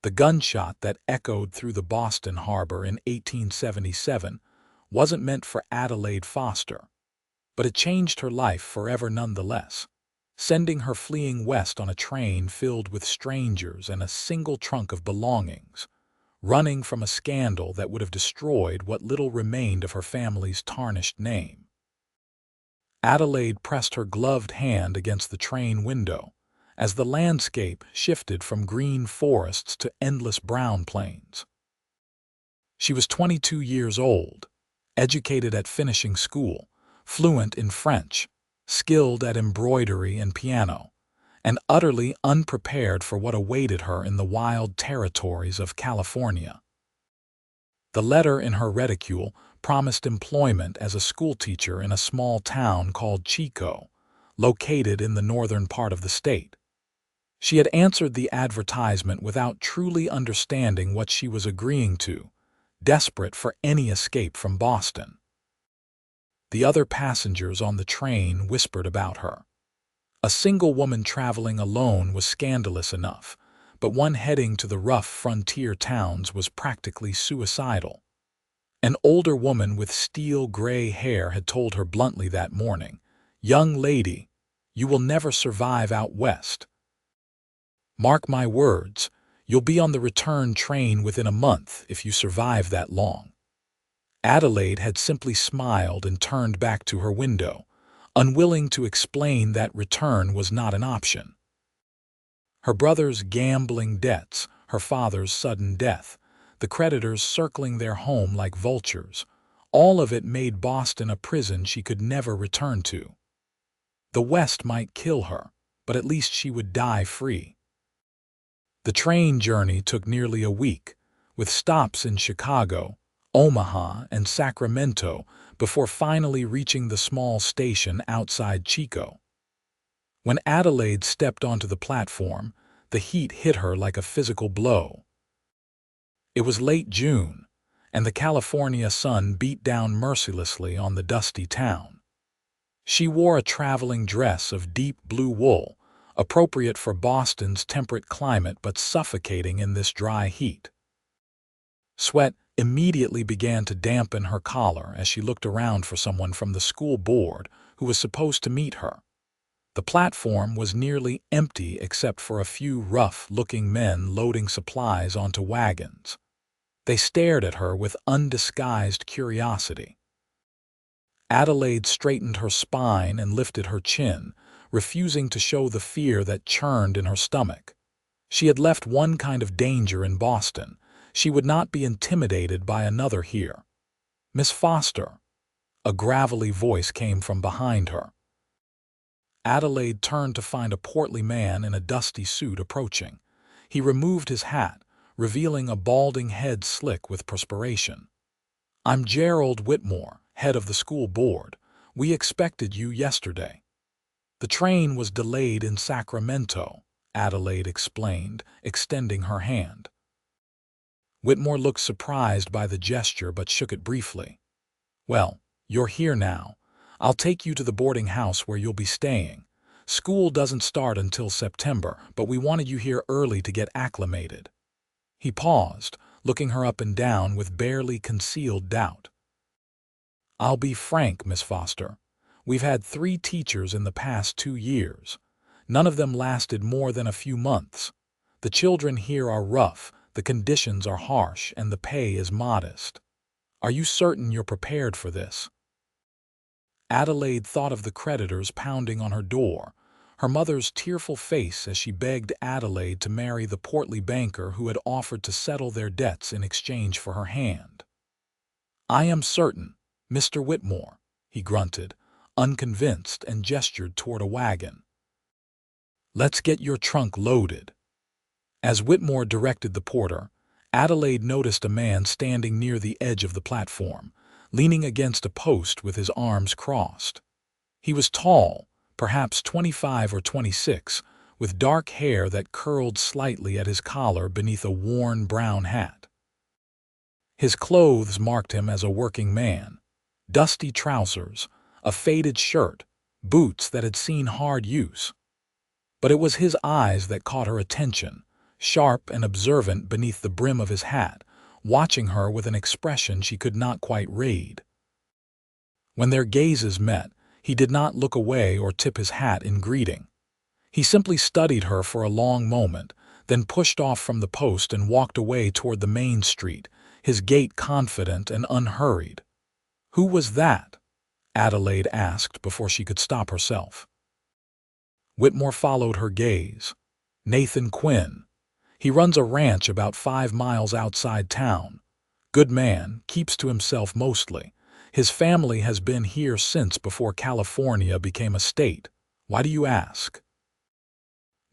The gunshot that echoed through the Boston harbor in 1877 wasn't meant for Adelaide Foster, but it changed her life forever nonetheless, sending her fleeing west on a train filled with strangers and a single trunk of belongings, running from a scandal that would have destroyed what little remained of her family's tarnished name. Adelaide pressed her gloved hand against the train window as the landscape shifted from green forests to endless brown plains. She was 22 years old, educated at finishing school, fluent in French, skilled at embroidery and piano, and utterly unprepared for what awaited her in the wild territories of California. The letter in her reticule promised employment as a schoolteacher in a small town called Chico, located in the northern part of the state. She had answered the advertisement without truly understanding what she was agreeing to, desperate for any escape from Boston. The other passengers on the train whispered about her. A single woman traveling alone was scandalous enough, but one heading to the rough frontier towns was practically suicidal. An older woman with steel-gray hair had told her bluntly that morning, "Young lady, you will never survive out west. Mark my words, you'll be on the return train within a month if you survive that long." Adelaide had simply smiled and turned back to her window, unwilling to explain that return was not an option. Her brother's gambling debts, her father's sudden death, the creditors circling their home like vultures, all of it made Boston a prison she could never return to. The West might kill her, but at least she would die free. The train journey took nearly a week, with stops in Chicago, Omaha, and Sacramento before finally reaching the small station outside Chico. When Adelaide stepped onto the platform, the heat hit her like a physical blow. It was late June, and the California sun beat down mercilessly on the dusty town. She wore a traveling dress of deep blue wool, appropriate for Boston's temperate climate but suffocating in this dry heat. Sweat immediately began to dampen her collar as she looked around for someone from the school board who was supposed to meet her. The platform was nearly empty except for a few rough-looking men loading supplies onto wagons. They stared at her with undisguised curiosity. Adelaide straightened her spine and lifted her chin, refusing to show the fear that churned in her stomach. She had left one kind of danger in Boston. She would not be intimidated by another here. "Miss Foster," a gravelly voice came from behind her. Adelaide turned to find a portly man in a dusty suit approaching. He removed his hat, revealing a balding head slick with perspiration. "I'm Gerald Whitmore, head of the school board. We expected you yesterday." "The train was delayed in Sacramento," Adelaide explained, extending her hand. Whitmore looked surprised by the gesture but shook it briefly. "Well, you're here now. I'll take you to the boarding house where you'll be staying. School doesn't start until September, but we wanted you here early to get acclimated." He paused, looking her up and down with barely concealed doubt. "I'll be frank, Miss Foster. We've had 3 teachers in the past 2 years. None of them lasted more than a few months. The children here are rough, the conditions are harsh, and the pay is modest. Are you certain you're prepared for this?" Adelaide thought of the creditors pounding on her door, her mother's tearful face as she begged Adelaide to marry the portly banker who had offered to settle their debts in exchange for her hand. "I am certain, Mr. Whitmore," he grunted, unconvinced, and gestured toward a wagon. "Let's get your trunk loaded." As Whitmore directed the porter, Adelaide noticed a man standing near the edge of the platform, leaning against a post with his arms crossed. He was tall, perhaps 25 or 26, with dark hair that curled slightly at his collar beneath a worn brown hat. His clothes marked him as a working man: dusty trousers, a faded shirt, boots that had seen hard use. But it was his eyes that caught her attention, sharp and observant beneath the brim of his hat, watching her with an expression she could not quite read. When their gazes met, he did not look away or tip his hat in greeting. He simply studied her for a long moment, then pushed off from the post and walked away toward the main street, his gait confident and unhurried. "Who was that?" Adelaide asked before she could stop herself. Whitmore followed her gaze. "Nathan Quinn. He runs a ranch about 5 miles outside town. Good man, keeps to himself mostly. His family has been here since before California became a state. Why do you ask?"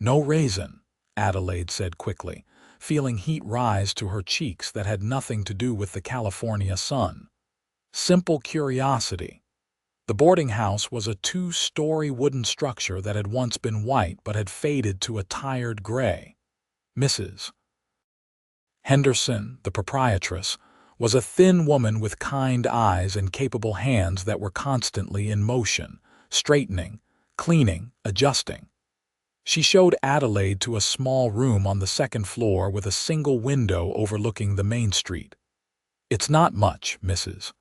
"No reason," Adelaide said quickly, feeling heat rise to her cheeks that had nothing to do with the California sun. Simple curiosity. The boarding house was a 2-story wooden structure that had once been white but had faded to a tired gray. Mrs. Henderson, the proprietress, was a thin woman with kind eyes and capable hands that were constantly in motion, straightening, cleaning, adjusting. She showed Adelaide to a small room on the 2nd floor with a single window overlooking the main street. "It's not much, Mrs.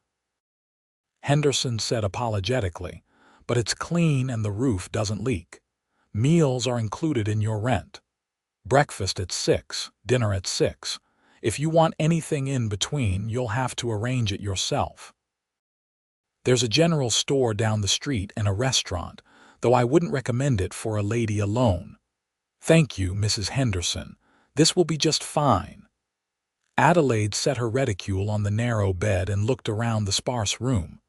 Henderson said apologetically, "but it's clean and the roof doesn't leak. Meals are included in your rent. Breakfast at 6, dinner at 6. If you want anything in between, you'll have to arrange it yourself. There's a general store down the street and a restaurant, though I wouldn't recommend it for a lady alone. Thank you, Mrs. Henderson. This will be just fine." Adelaide set her reticule on the narrow bed and looked around the sparse room.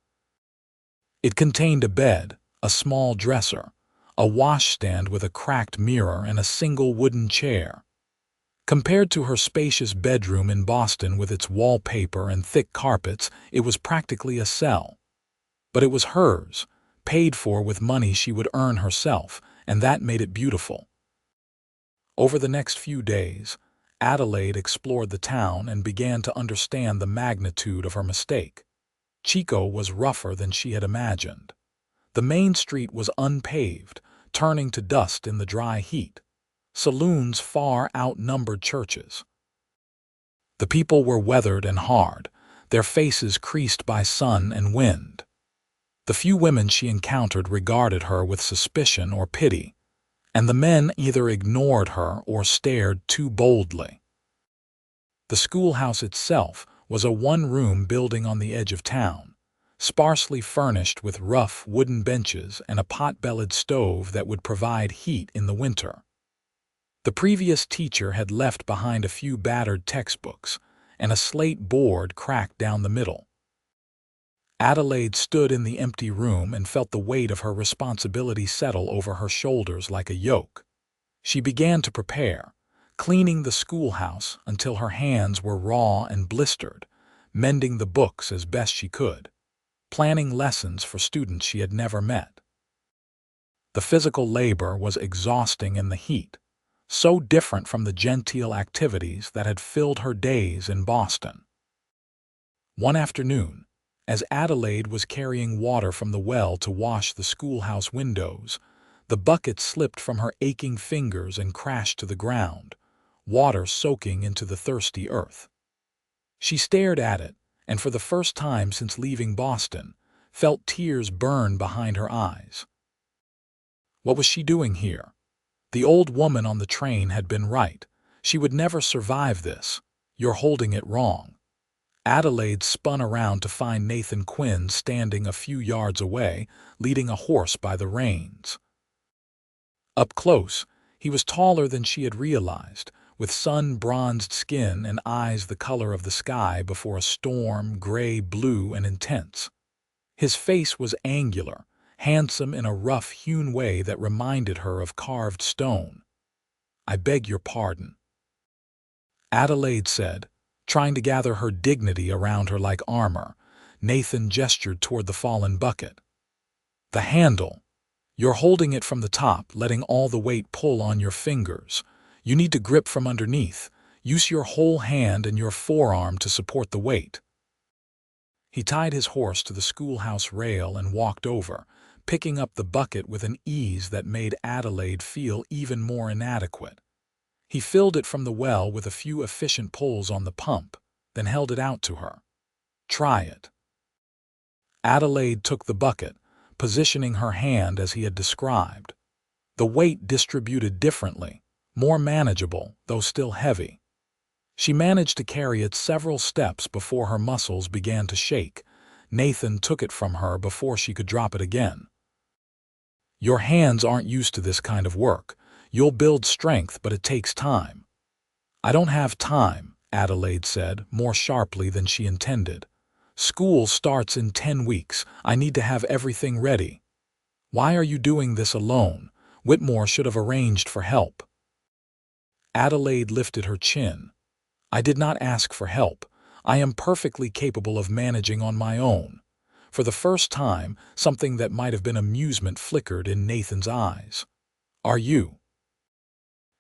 It contained a bed, a small dresser, a washstand with a cracked mirror, and a single wooden chair. Compared to her spacious bedroom in Boston with its wallpaper and thick carpets, it was practically a cell. But it was hers, paid for with money she would earn herself, and that made it beautiful. Over the next few days, Adelaide explored the town and began to understand the magnitude of her mistake. Chico was rougher than she had imagined. The main street was unpaved, turning to dust in the dry heat. Saloons far outnumbered churches. The people were weathered and hard, their faces creased by sun and wind. The few women she encountered regarded her with suspicion or pity, and the men either ignored her or stared too boldly. The schoolhouse itself was a one-room building on the edge of town, sparsely furnished with rough wooden benches and a pot-bellied stove that would provide heat in the winter. The previous teacher had left behind a few battered textbooks and a slate board cracked down the middle. Adelaide stood in the empty room and felt the weight of her responsibility settle over her shoulders like a yoke. She began to prepare, cleaning the schoolhouse until her hands were raw and blistered, mending the books as best she could, planning lessons for students she had never met. The physical labor was exhausting in the heat, so different from the genteel activities that had filled her days in Boston. One afternoon, as Adelaide was carrying water from the well to wash the schoolhouse windows, the bucket slipped from her aching fingers and crashed to the ground, water soaking into the thirsty earth. She stared at it, and for the first time since leaving Boston, felt tears burn behind her eyes. What was she doing here? The old woman on the train had been right. She would never survive this. "You're holding it wrong." Adelaide spun around to find Nathan Quinn standing a few yards away, leading a horse by the reins. Up close, he was taller than she had realized, with sun-bronzed skin and eyes the color of the sky before a storm, gray-blue and intense. His face was angular, handsome in a rough-hewn way that reminded her of carved stone. "I beg your pardon," Adelaide said, trying to gather her dignity around her like armor. Nathan gestured toward the fallen bucket. "The handle. You're holding it from the top, letting all the weight pull on your fingers. You need to grip from underneath. Use your whole hand and your forearm to support the weight." He tied his horse to the schoolhouse rail and walked over, picking up the bucket with an ease that made Adelaide feel even more inadequate. He filled it from the well with a few efficient pulls on the pump, then held it out to her. "Try it." Adelaide took the bucket, positioning her hand as he had described. The weight distributed differently, more manageable, though still heavy. She managed to carry it several steps before her muscles began to shake. Nathan took it from her before she could drop it again. "Your hands aren't used to this kind of work. You'll build strength, but it takes time." "I don't have time," Adelaide said, more sharply than she intended. "School starts in 10 weeks. I need to have everything ready." "Why are you doing this alone? Whitmore should have arranged for help." Adelaide lifted her chin. "I did not ask for help. I am perfectly capable of managing on my own." For the first time, something that might have been amusement flickered in Nathan's eyes. "Are you?"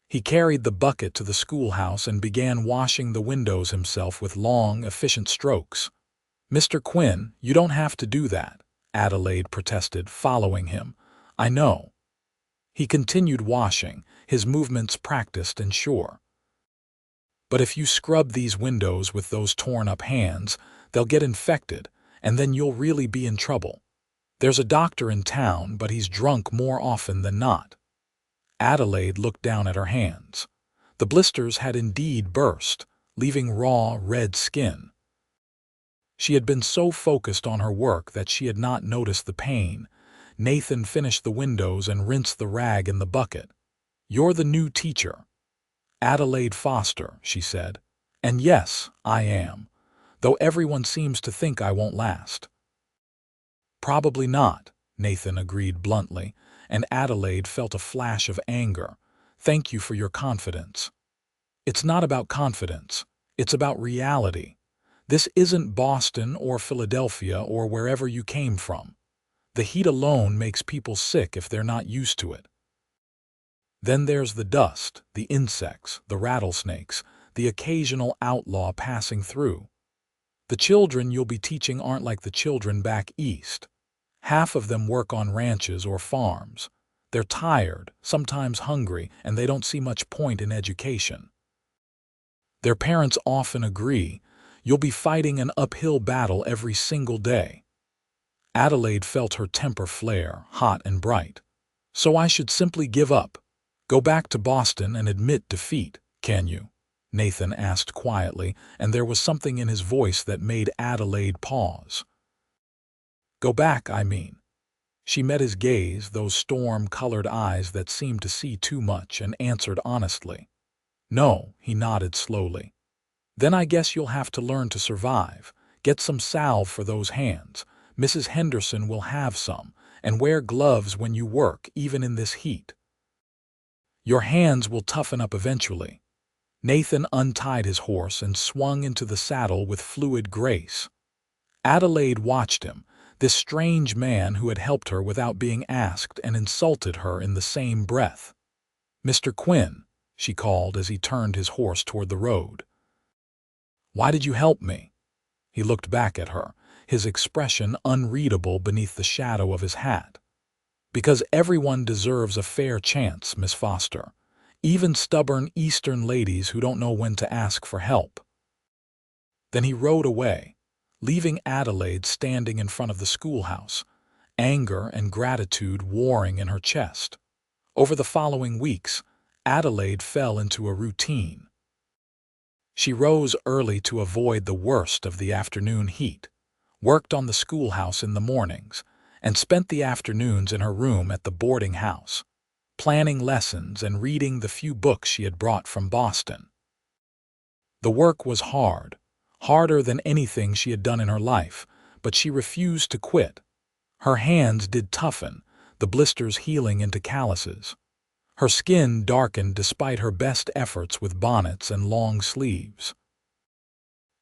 He carried the bucket to the schoolhouse and began washing the windows himself with long, efficient strokes. "Mr. Quinn, you don't have to do that," Adelaide protested, following him. "I know." He continued washing, his movements practiced and sure. "But if you scrub these windows with those torn-up hands, they'll get infected, and then you'll really be in trouble. There's a doctor in town, but he's drunk more often than not." Adelaide looked down at her hands. The blisters had indeed burst, leaving raw, red skin. She had been so focused on her work that she had not noticed the pain. Nathan finished the windows and rinsed the rag in the bucket. "You're the new teacher." "Adelaide Foster," she said. "And yes, I am, though everyone seems to think I won't last." "Probably not," Nathan agreed bluntly, and Adelaide felt a flash of anger. "Thank you for your confidence." "It's not about confidence. It's about reality. This isn't Boston or Philadelphia or wherever you came from. The heat alone makes people sick if they're not used to it. Then there's the dust, the insects, the rattlesnakes, the occasional outlaw passing through. The children you'll be teaching aren't like the children back east. Half of them work on ranches or farms. They're tired, sometimes hungry, and they don't see much point in education. Their parents often agree. You'll be fighting an uphill battle every single day." Adelaide felt her temper flare, hot and bright. "So I should simply give up? Go back to Boston and admit defeat, can you?" Nathan asked quietly, and there was something in his voice that made Adelaide pause. "Go back, I mean." She met his gaze, those storm-colored eyes that seemed to see too much, and answered honestly. "No," he nodded slowly. "Then I guess you'll have to learn to survive. Get some salve for those hands. Mrs. Henderson will have some, and wear gloves when you work, even in this heat. Your hands will toughen up eventually." Nathan untied his horse and swung into the saddle with fluid grace. Adelaide watched him, this strange man who had helped her without being asked and insulted her in the same breath. "Mr. Quinn," she called as he turned his horse toward the road. "Why did you help me?" He looked back at her, his expression unreadable beneath the shadow of his hat. "Because everyone deserves a fair chance, Miss Foster. Even stubborn Eastern ladies who don't know when to ask for help." Then he rode away, leaving Adelaide standing in front of the schoolhouse, anger and gratitude warring in her chest. Over the following weeks, Adelaide fell into a routine. She rose early to avoid the worst of the afternoon heat, worked on the schoolhouse in the mornings, and spent the afternoons in her room at the boarding house, planning lessons and reading the few books she had brought from Boston. The work was hard, harder than anything she had done in her life, but she refused to quit. Her hands did toughen, the blisters healing into calluses. Her skin darkened despite her best efforts with bonnets and long sleeves.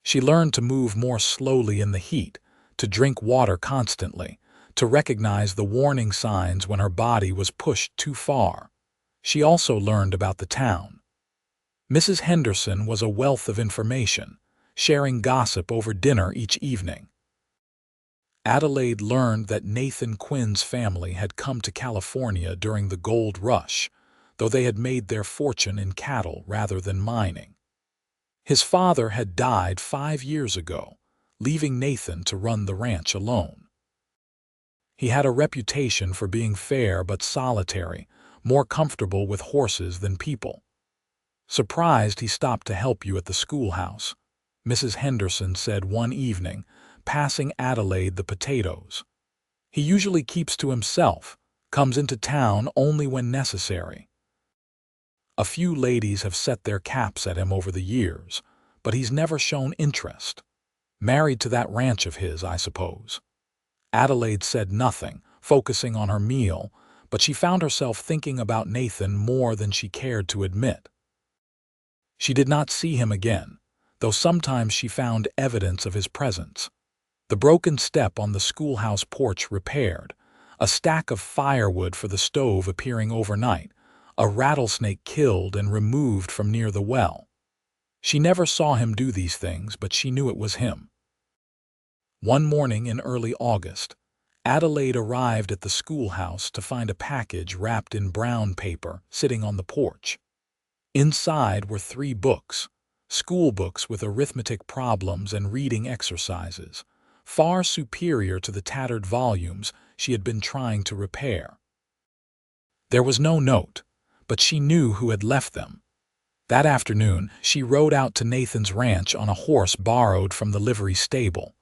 She learned to move more slowly in the heat, to drink water constantly, to recognize the warning signs when her body was pushed too far. She also learned about the town. Mrs. Henderson was a wealth of information, sharing gossip over dinner each evening. Adelaide learned that Nathan Quinn's family had come to California during the gold rush. though they had made their fortune in cattle rather than mining. His father had died 5 years ago, leaving Nathan to run the ranch alone. He had a reputation for being fair but solitary, more comfortable with horses than people. Surprised he stopped to help you at the schoolhouse, Mrs. Henderson said one evening, passing Adelaide the potatoes. He usually keeps to himself, comes into town only when necessary. A few ladies have set their caps at him over the years, but he's never shown interest. Married to that ranch of his, I suppose. Adelaide said nothing, focusing on her meal, but she found herself thinking about Nathan more than she cared to admit. She did not see him again, though sometimes she found evidence of his presence. The broken step on the schoolhouse porch repaired, a stack of firewood for the stove appearing overnight, a rattlesnake killed and removed from near the well. She never saw him do these things, but she knew it was him. One morning in early August, Adelaide arrived at the schoolhouse to find a package wrapped in brown paper sitting on the porch. Inside were 3 books, school books with arithmetic problems and reading exercises, far superior to the tattered volumes she had been trying to repair. There was no note, but she knew who had left them. That afternoon, she rode out to Nathan's ranch on a horse borrowed from the livery stable.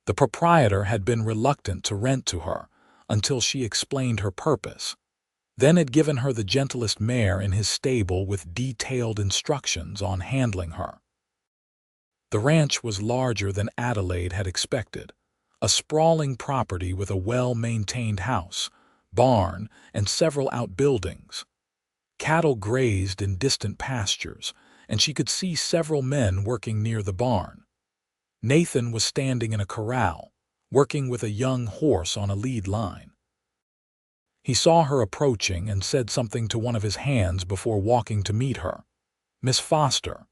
The proprietor had been reluctant to rent to her until she explained her purpose, then had given her the gentlest mare in his stable with detailed instructions on handling her. The ranch was larger than Adelaide had expected, a sprawling property with a well-maintained house, barn, and several outbuildings. Cattle grazed in distant pastures, and she could see several men working near the barn. Nathan was standing in a corral, working with a young horse on a lead line. He saw her approaching and said something to one of his hands before walking to meet her. "Miss Foster."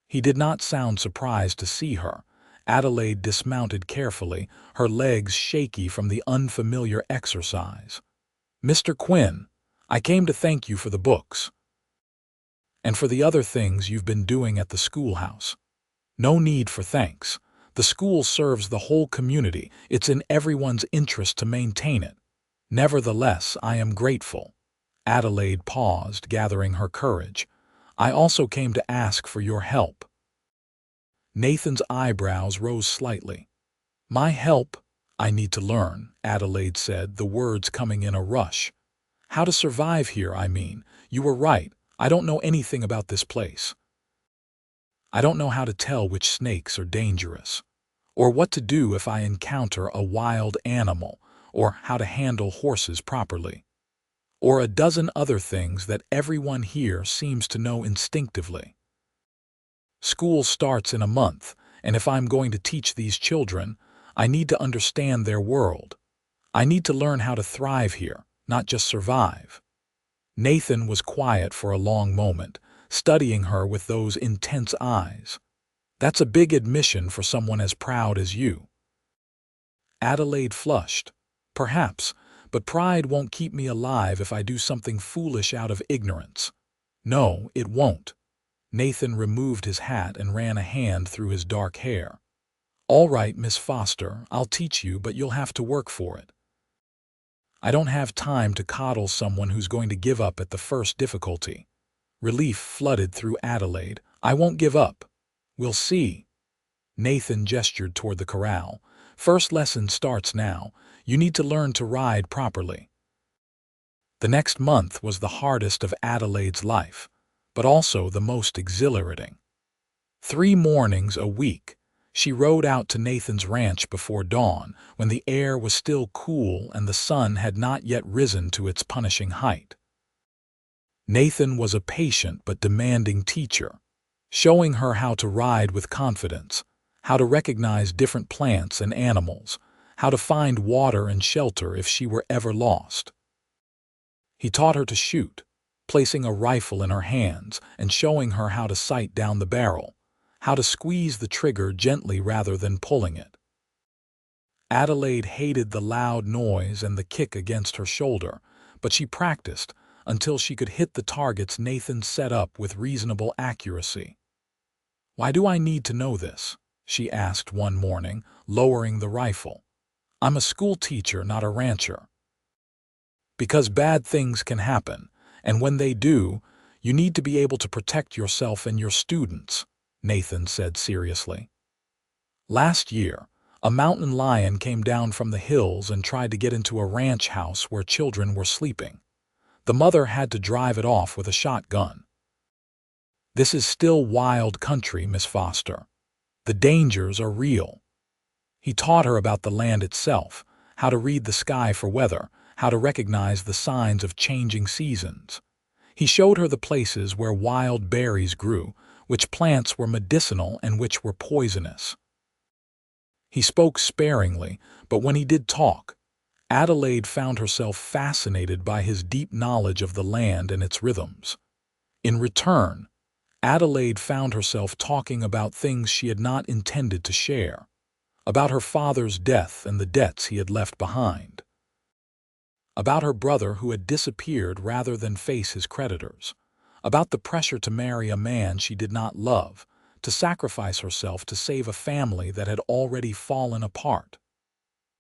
He did not sound surprised to see her. Adelaide dismounted carefully, her legs shaky from the unfamiliar exercise. "Mr. Quinn, I came to thank you for the books. And for the other things you've been doing at the schoolhouse." "No need for thanks. The school serves the whole community. It's in everyone's interest to maintain it. Nevertheless, I am grateful." Adelaide paused, gathering her courage. "I also came to ask for your help." Nathan's eyebrows rose slightly. "My help? I need to learn," Adelaide said, the words coming in a rush. "How to survive here, I mean. You were right. I don't know anything about this place. I don't know how to tell which snakes are dangerous, or what to do if I encounter a wild animal, or how to handle horses properly, or a dozen other things that everyone here seems to know instinctively. School starts in a month, and if I'm going to teach these children, I need to understand their world. I need to learn how to thrive here, not just survive." Nathan was quiet for a long moment, studying her with those intense eyes. "That's a big admission for someone as proud as you." Adelaide flushed. "Perhaps, but pride won't keep me alive if I do something foolish out of ignorance." "No, it won't." Nathan removed his hat and ran a hand through his dark hair. "All right, Miss Foster, I'll teach you, but you'll have to work for it. I don't have time to coddle someone who's going to give up at the first difficulty." Relief flooded through Adelaide. "I won't give up. We'll see." Nathan gestured toward the corral. "First lesson starts now. You need to learn to ride properly." The next month was the hardest of Adelaide's life, but also the most exhilarating. 3 mornings a week, she rode out to Nathan's ranch before dawn, when the air was still cool and the sun had not yet risen to its punishing height. Nathan was a patient but demanding teacher, showing her how to ride with confidence, how to recognize different plants and animals, how to find water and shelter if she were ever lost. He taught her to shoot, placing a rifle in her hands and showing her how to sight down the barrel, how to squeeze the trigger gently rather than pulling it. Adelaide hated the loud noise and the kick against her shoulder, but she practiced, until she could hit the targets Nathan set up with reasonable accuracy. "Why do I need to know this?" she asked one morning, lowering the rifle. "I'm a school teacher, not a rancher." "Because bad things can happen, and when they do, you need to be able to protect yourself and your students," Nathan said seriously. "Last year, a mountain lion came down from the hills and tried to get into a ranch house where children were sleeping. The mother had to drive it off with a shotgun. This is still wild country, Miss Foster. The dangers are real." He taught her about the land itself, how to read the sky for weather, how to recognize the signs of changing seasons. He showed her the places where wild berries grew, which plants were medicinal and which were poisonous. He spoke sparingly, but when he did talk, Adelaide found herself fascinated by his deep knowledge of the land and its rhythms. In return, Adelaide found herself talking about things she had not intended to share, about her father's death and the debts he had left behind, about her brother who had disappeared rather than face his creditors, about the pressure to marry a man she did not love, to sacrifice herself to save a family that had already fallen apart.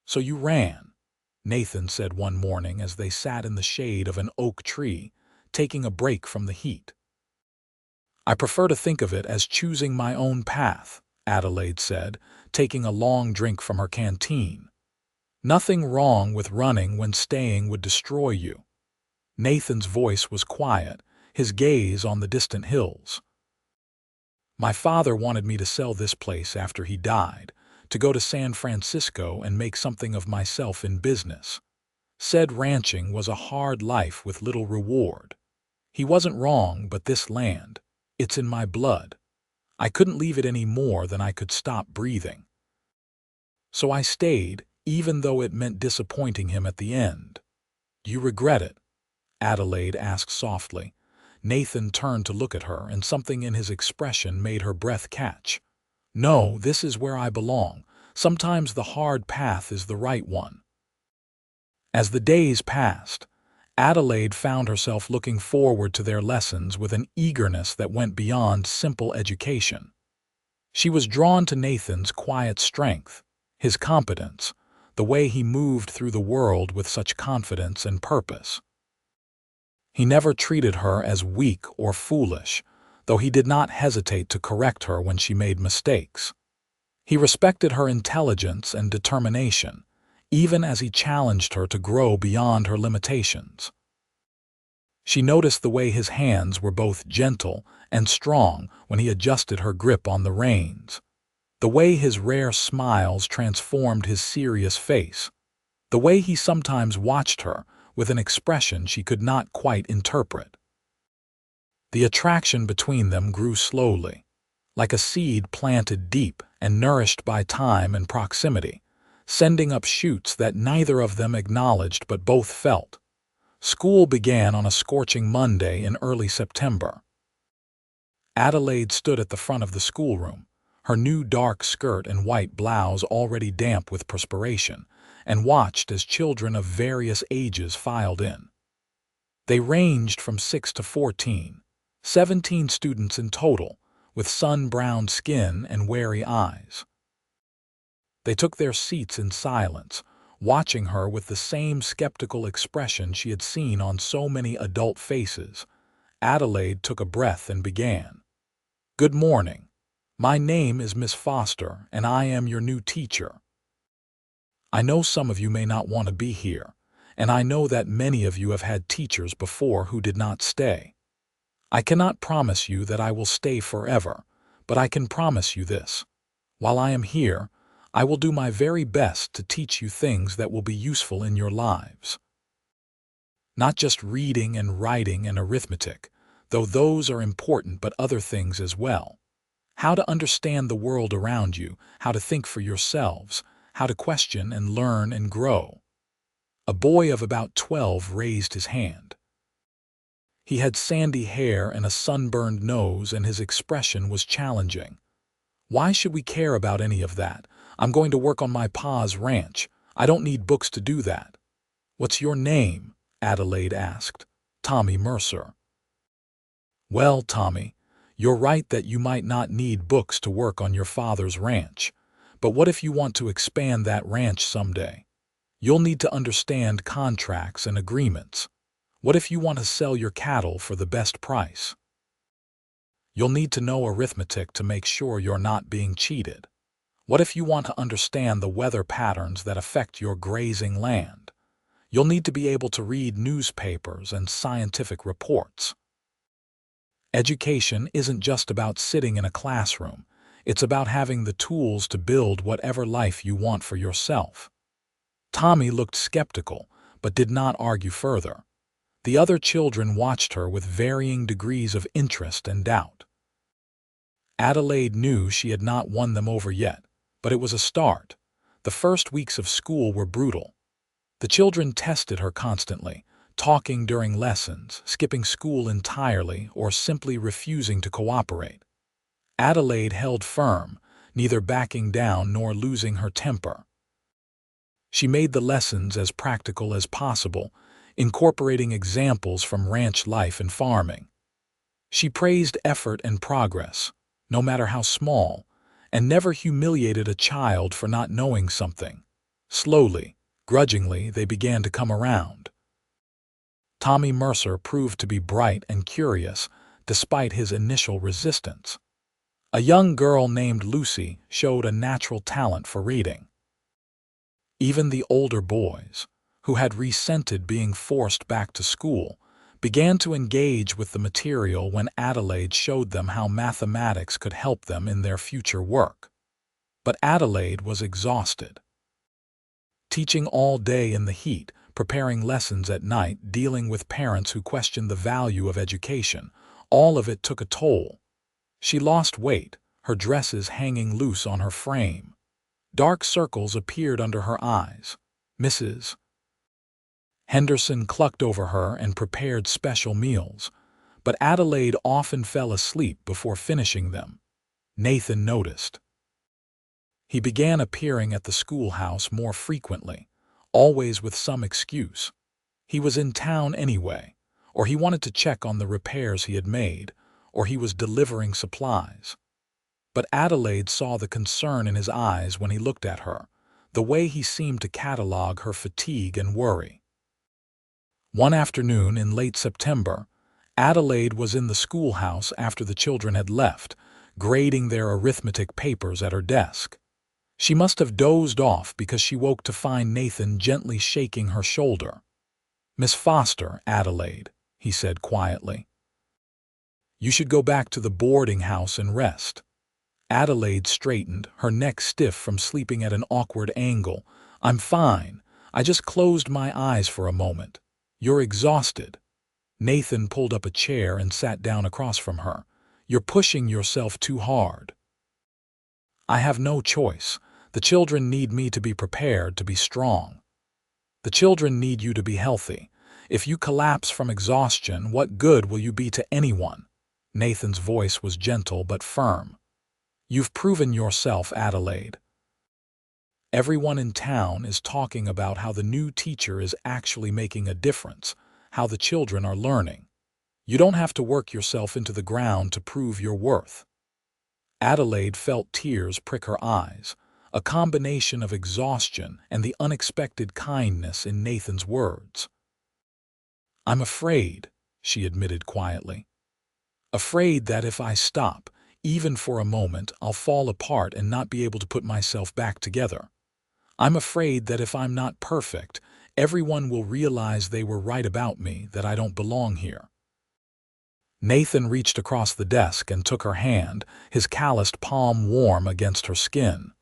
"So you ran," Nathan said one morning as they sat in the shade of an oak tree, taking a break from the heat. "I prefer to think of it as choosing my own path," Adelaide said, taking a long drink from her canteen. "Nothing wrong with running when staying would destroy you." Nathan's voice was quiet, his gaze on the distant hills. "My father wanted me to sell this place after he died, to go to San Francisco and make something of myself in business. Said ranching was a hard life with little reward. He wasn't wrong, but this land, it's in my blood. I couldn't leave it any more than I could stop breathing. So I stayed, even though it meant disappointing him at the end." "Do you regret it?" Adelaide asked softly. Nathan turned to look at her, and something in his expression made her breath catch. "No, this is where I belong. Sometimes the hard path is the right one." As the days passed, Adelaide found herself looking forward to their lessons with an eagerness that went beyond simple education. She was drawn to Nathan's quiet strength, his competence, the way he moved through the world with such confidence and purpose. He never treated her as weak or foolish, though he did not hesitate to correct her when she made mistakes. He respected her intelligence and determination, even as he challenged her to grow beyond her limitations. She noticed the way his hands were both gentle and strong when he adjusted her grip on the reins, the way his rare smiles transformed his serious face, the way he sometimes watched her with an expression she could not quite interpret. The attraction between them grew slowly, like a seed planted deep and nourished by time and proximity, sending up shoots that neither of them acknowledged but both felt. School began on a scorching Monday in early September. Adelaide stood at the front of the schoolroom, her new dark skirt and white blouse already damp with perspiration, and watched as children of various ages filed in. They ranged from 6 to 14, 17 students in total, with sun-browned skin and wary eyes. They took their seats in silence, watching her with the same skeptical expression she had seen on so many adult faces. Adelaide took a breath and began. "Good morning. My name is Miss Foster, and I am your new teacher. I know some of you may not want to be here, and I know that many of you have had teachers before who did not stay. I cannot promise you that I will stay forever, but I can promise you this. While I am here, I will do my very best to teach you things that will be useful in your lives. Not just reading and writing and arithmetic, though those are important, but other things as well. How to understand the world around you, how to think for yourselves, how to question and learn and grow." A boy of about 12 raised his hand. He had sandy hair and a sunburned nose, and his expression was challenging. "Why should we care about any of that? I'm going to work on my pa's ranch. I don't need books to do that." "What's your name?" Adelaide asked. Tommy Mercer. Well, Tommy, you're right that you might not need books to work on your father's ranch. But what if you want to expand that ranch someday? You'll need to understand contracts and agreements. What if you want to sell your cattle for the best price? You'll need to know arithmetic to make sure you're not being cheated. What if you want to understand the weather patterns that affect your grazing land? You'll need to be able to read newspapers and scientific reports. Education isn't just about sitting in a classroom. It's about having the tools to build whatever life you want for yourself. Tommy looked skeptical, but did not argue further. The other children watched her with varying degrees of interest and doubt. Adelaide knew she had not won them over yet, but it was a start. The first weeks of school were brutal. The children tested her constantly, talking during lessons, skipping school entirely, or simply refusing to cooperate. Adelaide held firm, neither backing down nor losing her temper. She made the lessons as practical as possible, incorporating examples from ranch life and farming. She praised effort and progress, no matter how small, and never humiliated a child for not knowing something. Slowly, grudgingly, they began to come around. Tommy Mercer proved to be bright and curious, despite his initial resistance. A young girl named Lucy showed a natural talent for reading. Even the older boys, who had resented being forced back to school, began to engage with the material when Adelaide showed them how mathematics could help them in their future work. But Adelaide was exhausted. Teaching all day in the heat, preparing lessons at night, dealing with parents who questioned the value of education, all of it took a toll. She lost weight, her dresses hanging loose on her frame. Dark circles appeared under her eyes. Mrs. Henderson clucked over her and prepared special meals, but Adelaide often fell asleep before finishing them. Nathan noticed. He began appearing at the schoolhouse more frequently, always with some excuse. He was in town anyway, or he wanted to check on the repairs he had made, or he was delivering supplies. But Adelaide saw the concern in his eyes when he looked at her, the way he seemed to catalog her fatigue and worry. One afternoon in late September, Adelaide was in the schoolhouse after the children had left, grading their arithmetic papers at her desk. She must have dozed off because she woke to find Nathan gently shaking her shoulder. "Miss Foster, Adelaide," he said quietly. "You should go back to the boarding house and rest." Adelaide straightened, her neck stiff from sleeping at an awkward angle. "I'm fine. I just closed my eyes for a moment." "You're exhausted." Nathan pulled up a chair and sat down across from her. "You're pushing yourself too hard." "I have no choice. The children need me to be prepared, to be strong. The children need you to be healthy. If you collapse from exhaustion, what good will you be to anyone?" Nathan's voice was gentle but firm. "You've proven yourself, Adelaide. Everyone in town is talking about how the new teacher is actually making a difference, how the children are learning. You don't have to work yourself into the ground to prove your worth." Adelaide felt tears prick her eyes, a combination of exhaustion and the unexpected kindness in Nathan's words. "I'm afraid," she admitted quietly. "Afraid that if I stop, even for a moment, I'll fall apart and not be able to put myself back together. I'm afraid that if I'm not perfect, everyone will realize they were right about me, that I don't belong here." Nathan reached across the desk and took her hand, his calloused palm warm against her skin.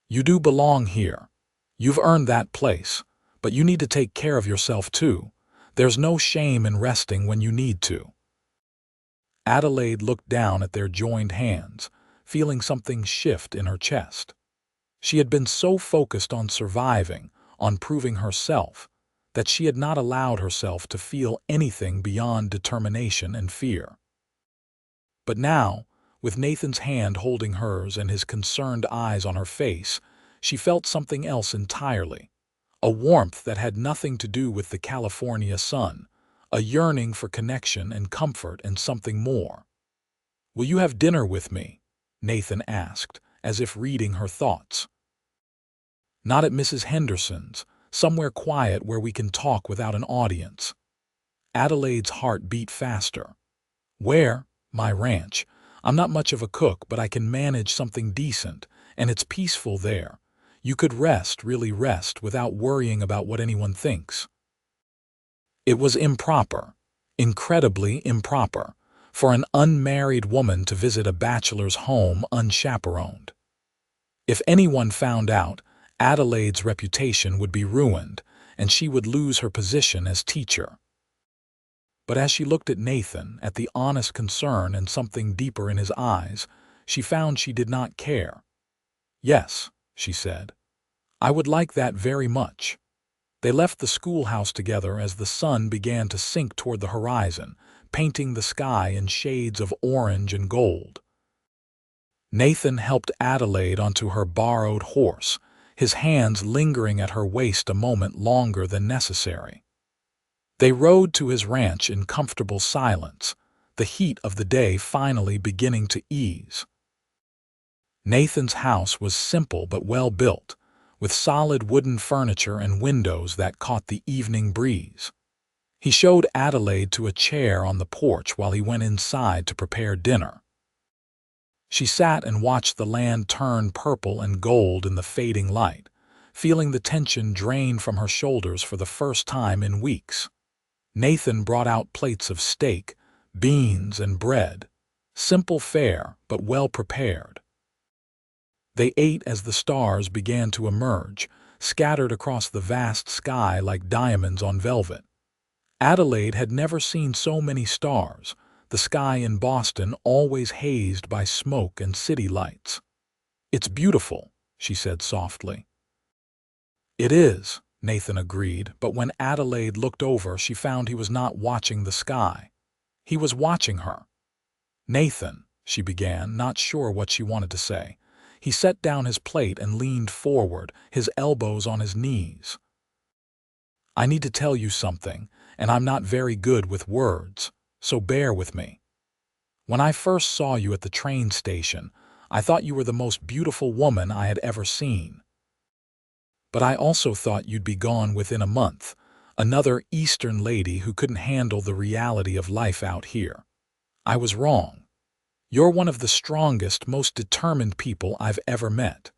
"You do belong here. You've earned that place, but you need to take care of yourself too. There's no shame in resting when you need to." Adelaide looked down at their joined hands, feeling something shift in her chest. She had been so focused on surviving, on proving herself, that she had not allowed herself to feel anything beyond determination and fear. But now, with Nathan's hand holding hers and his concerned eyes on her face, she felt something else entirely, a warmth that had nothing to do with the California sun, a yearning for connection and comfort and something more. "Will you have dinner with me?" Nathan asked, as if reading her thoughts. "Not at Mrs. Henderson's, somewhere quiet where we can talk without an audience." Adelaide's heart beat faster. "Where? My ranch. I'm not much of a cook, but I can manage something decent, and it's peaceful there. You could rest, really rest, without worrying about what anyone thinks." It was improper, incredibly improper, for an unmarried woman to visit a bachelor's home unchaperoned. If anyone found out, Adelaide's reputation would be ruined, and she would lose her position as teacher. But as she looked at Nathan, at the honest concern and something deeper in his eyes, she found she did not care. "Yes," she said, "I would like that very much." They left the schoolhouse together as the sun began to sink toward the horizon, painting the sky in shades of orange and gold. Nathan helped Adelaide onto her borrowed horse, his hands lingering at her waist a moment longer than necessary. They rode to his ranch in comfortable silence, the heat of the day finally beginning to ease. Nathan's house was simple but well built, with solid wooden furniture and windows that caught the evening breeze. He showed Adelaide to a chair on the porch while he went inside to prepare dinner. She sat and watched the land turn purple and gold in the fading light, feeling the tension drain from her shoulders for the first time in weeks. Nathan brought out plates of steak, beans, and bread, simple fare but well prepared. They ate as the stars began to emerge, scattered across the vast sky like diamonds on velvet. Adelaide had never seen so many stars, the sky in Boston always hazed by smoke and city lights. "It's beautiful," she said softly. "It is," Nathan agreed, but when Adelaide looked over, she found he was not watching the sky. He was watching her. "Nathan," she began, not sure what she wanted to say. He set down his plate and leaned forward, his elbows on his knees. "I need to tell you something, and I'm not very good with words, so bear with me. When I first saw you at the train station, I thought you were the most beautiful woman I had ever seen. But I also thought you'd be gone within a month, another Eastern lady who couldn't handle the reality of life out here. I was wrong. You're one of the strongest, most determined people I've ever met.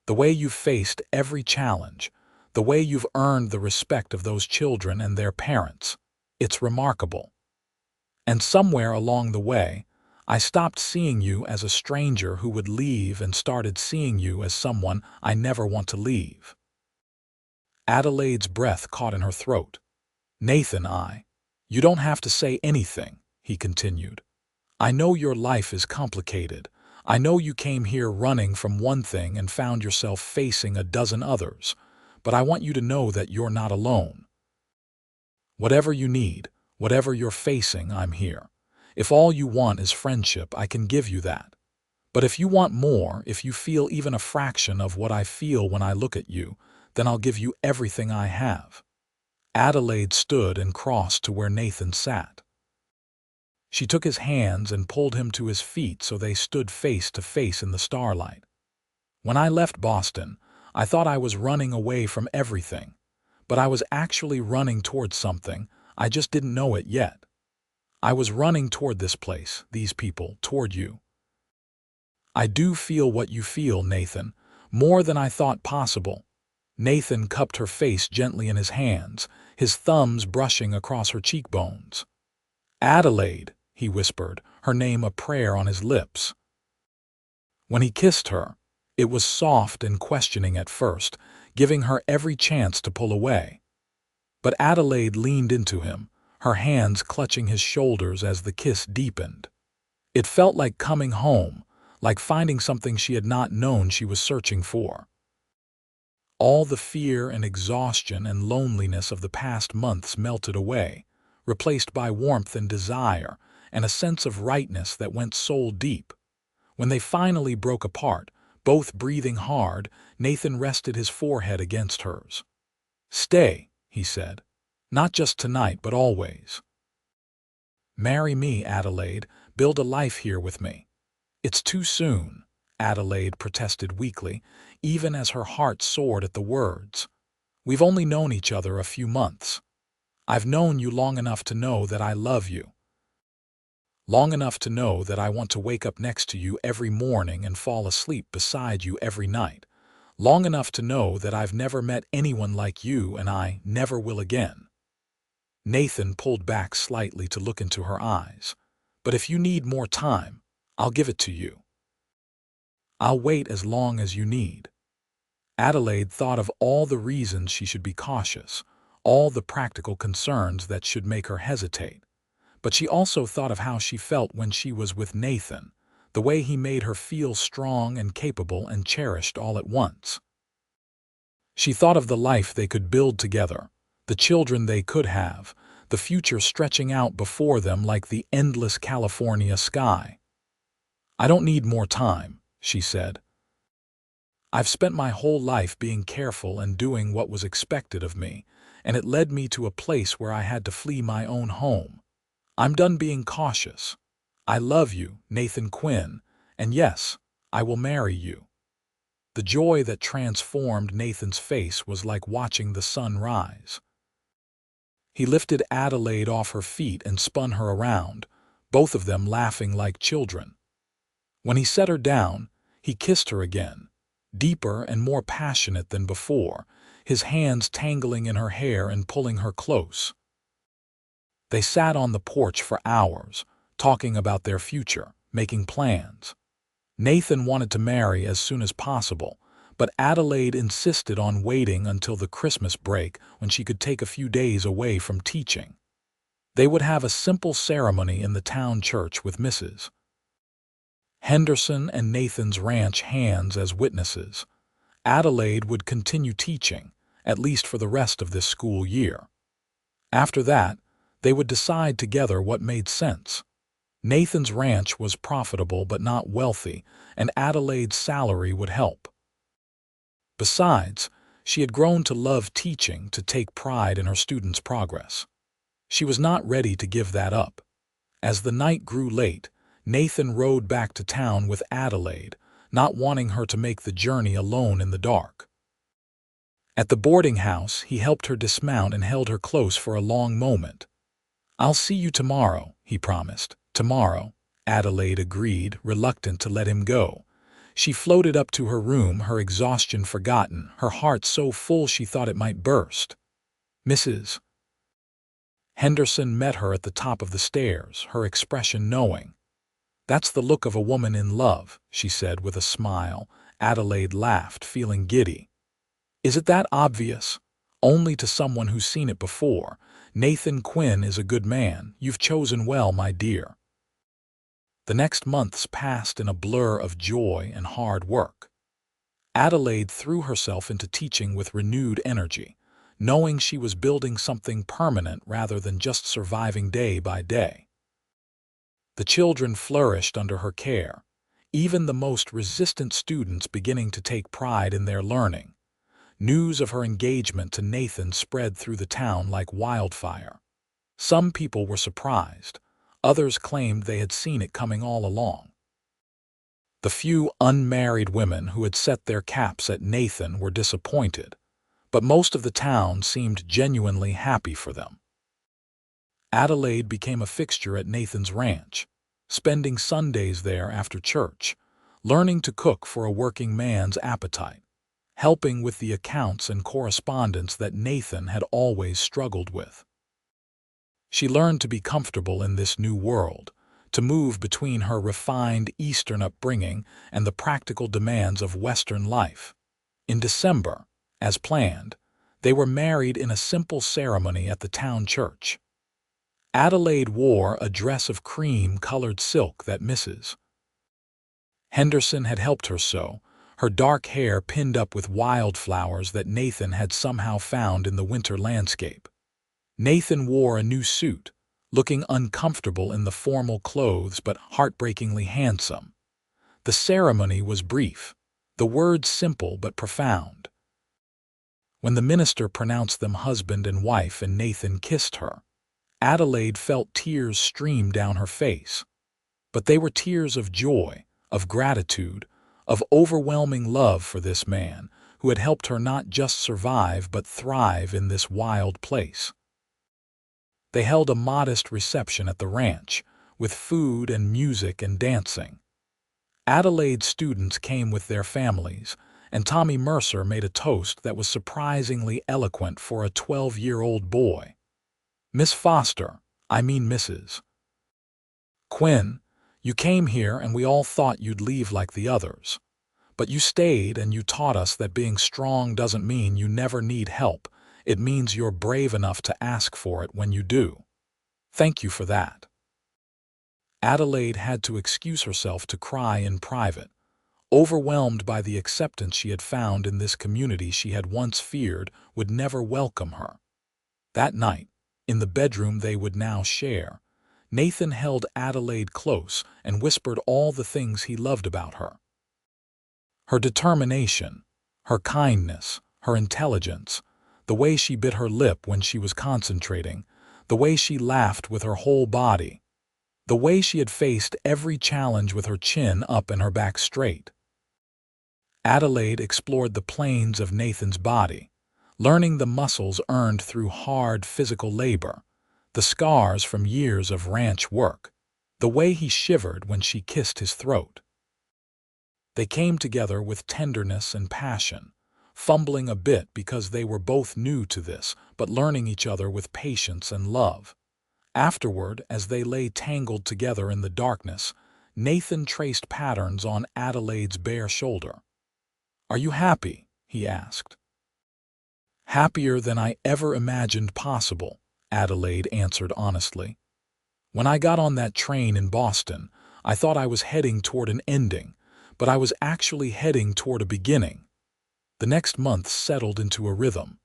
The way you've faced every challenge, the way you've earned the respect of those children and their parents, it's remarkable. And somewhere along the way, I stopped seeing you as a stranger who would leave and started seeing you as someone I never want to leave." Adelaide's breath caught in her throat. "Nathan, you don't have to say anything," he continued. "I know your life is complicated. I know you came here running from one thing and found yourself facing a dozen others, but I want you to know that you're not alone. Whatever you need, whatever you're facing, I'm here. If all you want is friendship, I can give you that. But if you want more, if you feel even a fraction of what I feel when I look at you, then I'll give you everything I have." Adelaide stood and crossed to where Nathan sat. She took his hands and pulled him to his feet so they stood face to face in the starlight. "When I left Boston, I thought I was running away from everything, but I was actually running towards something, I just didn't know it yet. I was running toward this place, these people, toward you. I do feel what you feel, Nathan, more than I thought possible." Nathan cupped her face gently in his hands, his thumbs brushing across her cheekbones. "Adelaide," he whispered, her name a prayer on his lips. When he kissed her, it was soft and questioning at first, giving her every chance to pull away. But Adelaide leaned into him, her hands clutching his shoulders as the kiss deepened. It felt like coming home, like finding something she had not known she was searching for. All the fear and exhaustion and loneliness of the past months melted away, replaced by warmth and desire, and a sense of rightness that went soul deep. When they finally broke apart, both breathing hard, Nathan rested his forehead against hers. "Stay," he said. Not just tonight, but always. Marry me, Adelaide. Build a life here with me. It's too soon, Adelaide protested weakly, even as her heart soared at the words. We've only known each other a few months. I've known you long enough to know that I love you. Long enough to know that I want to wake up next to you every morning and fall asleep beside you every night. Long enough to know that I've never met anyone like you and I never will again. Nathan pulled back slightly to look into her eyes. But if you need more time, I'll give it to you. I'll wait as long as you need. Adelaide thought of all the reasons she should be cautious, all the practical concerns that should make her hesitate. But she also thought of how she felt when she was with Nathan, the way he made her feel strong and capable and cherished all at once. She thought of the life they could build together, the children they could have, the future stretching out before them like the endless California sky. I don't need more time, she said. I've spent my whole life being careful and doing what was expected of me, and it led me to a place where I had to flee my own home. I'm done being cautious. I love you, Nathan Quinn, and yes, I will marry you. The joy that transformed Nathan's face was like watching the sun rise. He lifted Adelaide off her feet and spun her around, both of them laughing like children. When he set her down, he kissed her again, deeper and more passionate than before, his hands tangling in her hair and pulling her close. They sat on the porch for hours, talking about their future, making plans. Nathan wanted to marry as soon as possible, but Adelaide insisted on waiting until the Christmas break when she could take a few days away from teaching. They would have a simple ceremony in the town church with Mrs. Henderson and Nathan's ranch hands as witnesses. Adelaide would continue teaching, at least for the rest of this school year. After that, they would decide together what made sense. Nathan's ranch was profitable but not wealthy, and Adelaide's salary would help. Besides, she had grown to love teaching, to take pride in her students' progress. She was not ready to give that up. As the night grew late, Nathan rode back to town with Adelaide, not wanting her to make the journey alone in the dark. At the boarding house, he helped her dismount and held her close for a long moment. I'll see you tomorrow, he promised. Tomorrow, Adelaide agreed, reluctant to let him go. She floated up to her room, her exhaustion forgotten, her heart so full she thought it might burst. Mrs. Henderson met her at the top of the stairs, her expression knowing. That's the look of a woman in love, she said with a smile. Adelaide laughed, feeling giddy. Is it that obvious? Only to someone who's seen it before. Nathan Quinn is a good man. You've chosen well, my dear. The next months passed in a blur of joy and hard work. Adelaide threw herself into teaching with renewed energy, knowing she was building something permanent rather than just surviving day by day. The children flourished under her care, even the most resistant students beginning to take pride in their learning. News of her engagement to Nathan spread through the town like wildfire. Some people were surprised. Others claimed they had seen it coming all along. The few unmarried women who had set their caps at Nathan were disappointed, but most of the town seemed genuinely happy for them. Adelaide became a fixture at Nathan's ranch, spending Sundays there after church, learning to cook for a working man's appetite, helping with the accounts and correspondence that Nathan had always struggled with. She learned to be comfortable in this new world, to move between her refined Eastern upbringing and the practical demands of Western life. In December, as planned, they were married in a simple ceremony at the town church. Adelaide wore a dress of cream-colored silk that Mrs. Henderson had helped her sew, her dark hair pinned up with wildflowers that Nathan had somehow found in the winter landscape. Nathan wore a new suit, looking uncomfortable in the formal clothes but heartbreakingly handsome. The ceremony was brief, the words simple but profound. When the minister pronounced them husband and wife and Nathan kissed her, Adelaide felt tears stream down her face. But they were tears of joy, of gratitude, of overwhelming love for this man who had helped her not just survive but thrive in this wild place. They held a modest reception at the ranch, with food and music and dancing. Adelaide's students came with their families, and Tommy Mercer made a toast that was surprisingly eloquent for a 12-year-old boy. Miss Foster, I mean Mrs. Quinn, you came here and we all thought you'd leave like the others. But you stayed and you taught us that being strong doesn't mean you never need help. It means you're brave enough to ask for it when you do. Thank you for that. Adelaide had to excuse herself to cry in private, overwhelmed by the acceptance she had found in this community she had once feared would never welcome her. That night, in the bedroom they would now share, Nathan held Adelaide close and whispered all the things he loved about her. Her determination, her kindness, her intelligence, the way she bit her lip when she was concentrating, the way she laughed with her whole body, the way she had faced every challenge with her chin up and her back straight. Adelaide explored the planes of Nathan's body, learning the muscles earned through hard physical labor, the scars from years of ranch work, the way he shivered when she kissed his throat. They came together with tenderness and passion, fumbling a bit because they were both new to this, but learning each other with patience and love. Afterward, as they lay tangled together in the darkness, Nathan traced patterns on Adelaide's bare shoulder. "Are you happy?" he asked. "Happier than I ever imagined possible," Adelaide answered honestly. "When I got on that train in Boston, I thought I was heading toward an ending, but I was actually heading toward a beginning." The next month settled into a rhythm.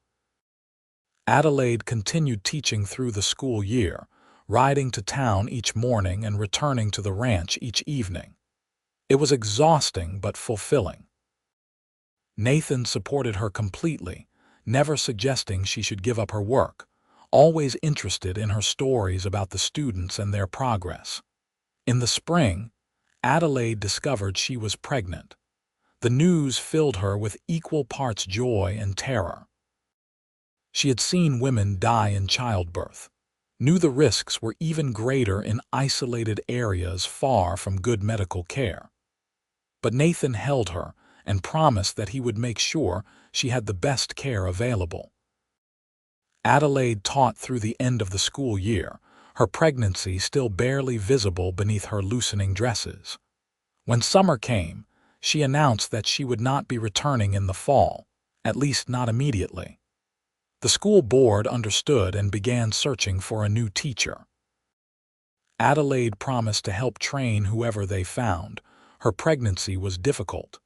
Adelaide continued teaching through the school year, riding to town each morning and returning to the ranch each evening. It was exhausting but fulfilling. Nathan supported her completely, never suggesting she should give up her work, always interested in her stories about the students and their progress. In the spring, Adelaide discovered she was pregnant. The news filled her with equal parts joy and terror. She had seen women die in childbirth, knew the risks were even greater in isolated areas far from good medical care. But Nathan held her and promised that he would make sure she had the best care available. Adelaide taught through the end of the school year, her pregnancy still barely visible beneath her loosening dresses. When summer came, she announced that she would not be returning in the fall, at least not immediately. The school board understood and began searching for a new teacher. Adelaide promised to help train whoever they found. Her pregnancy was difficult.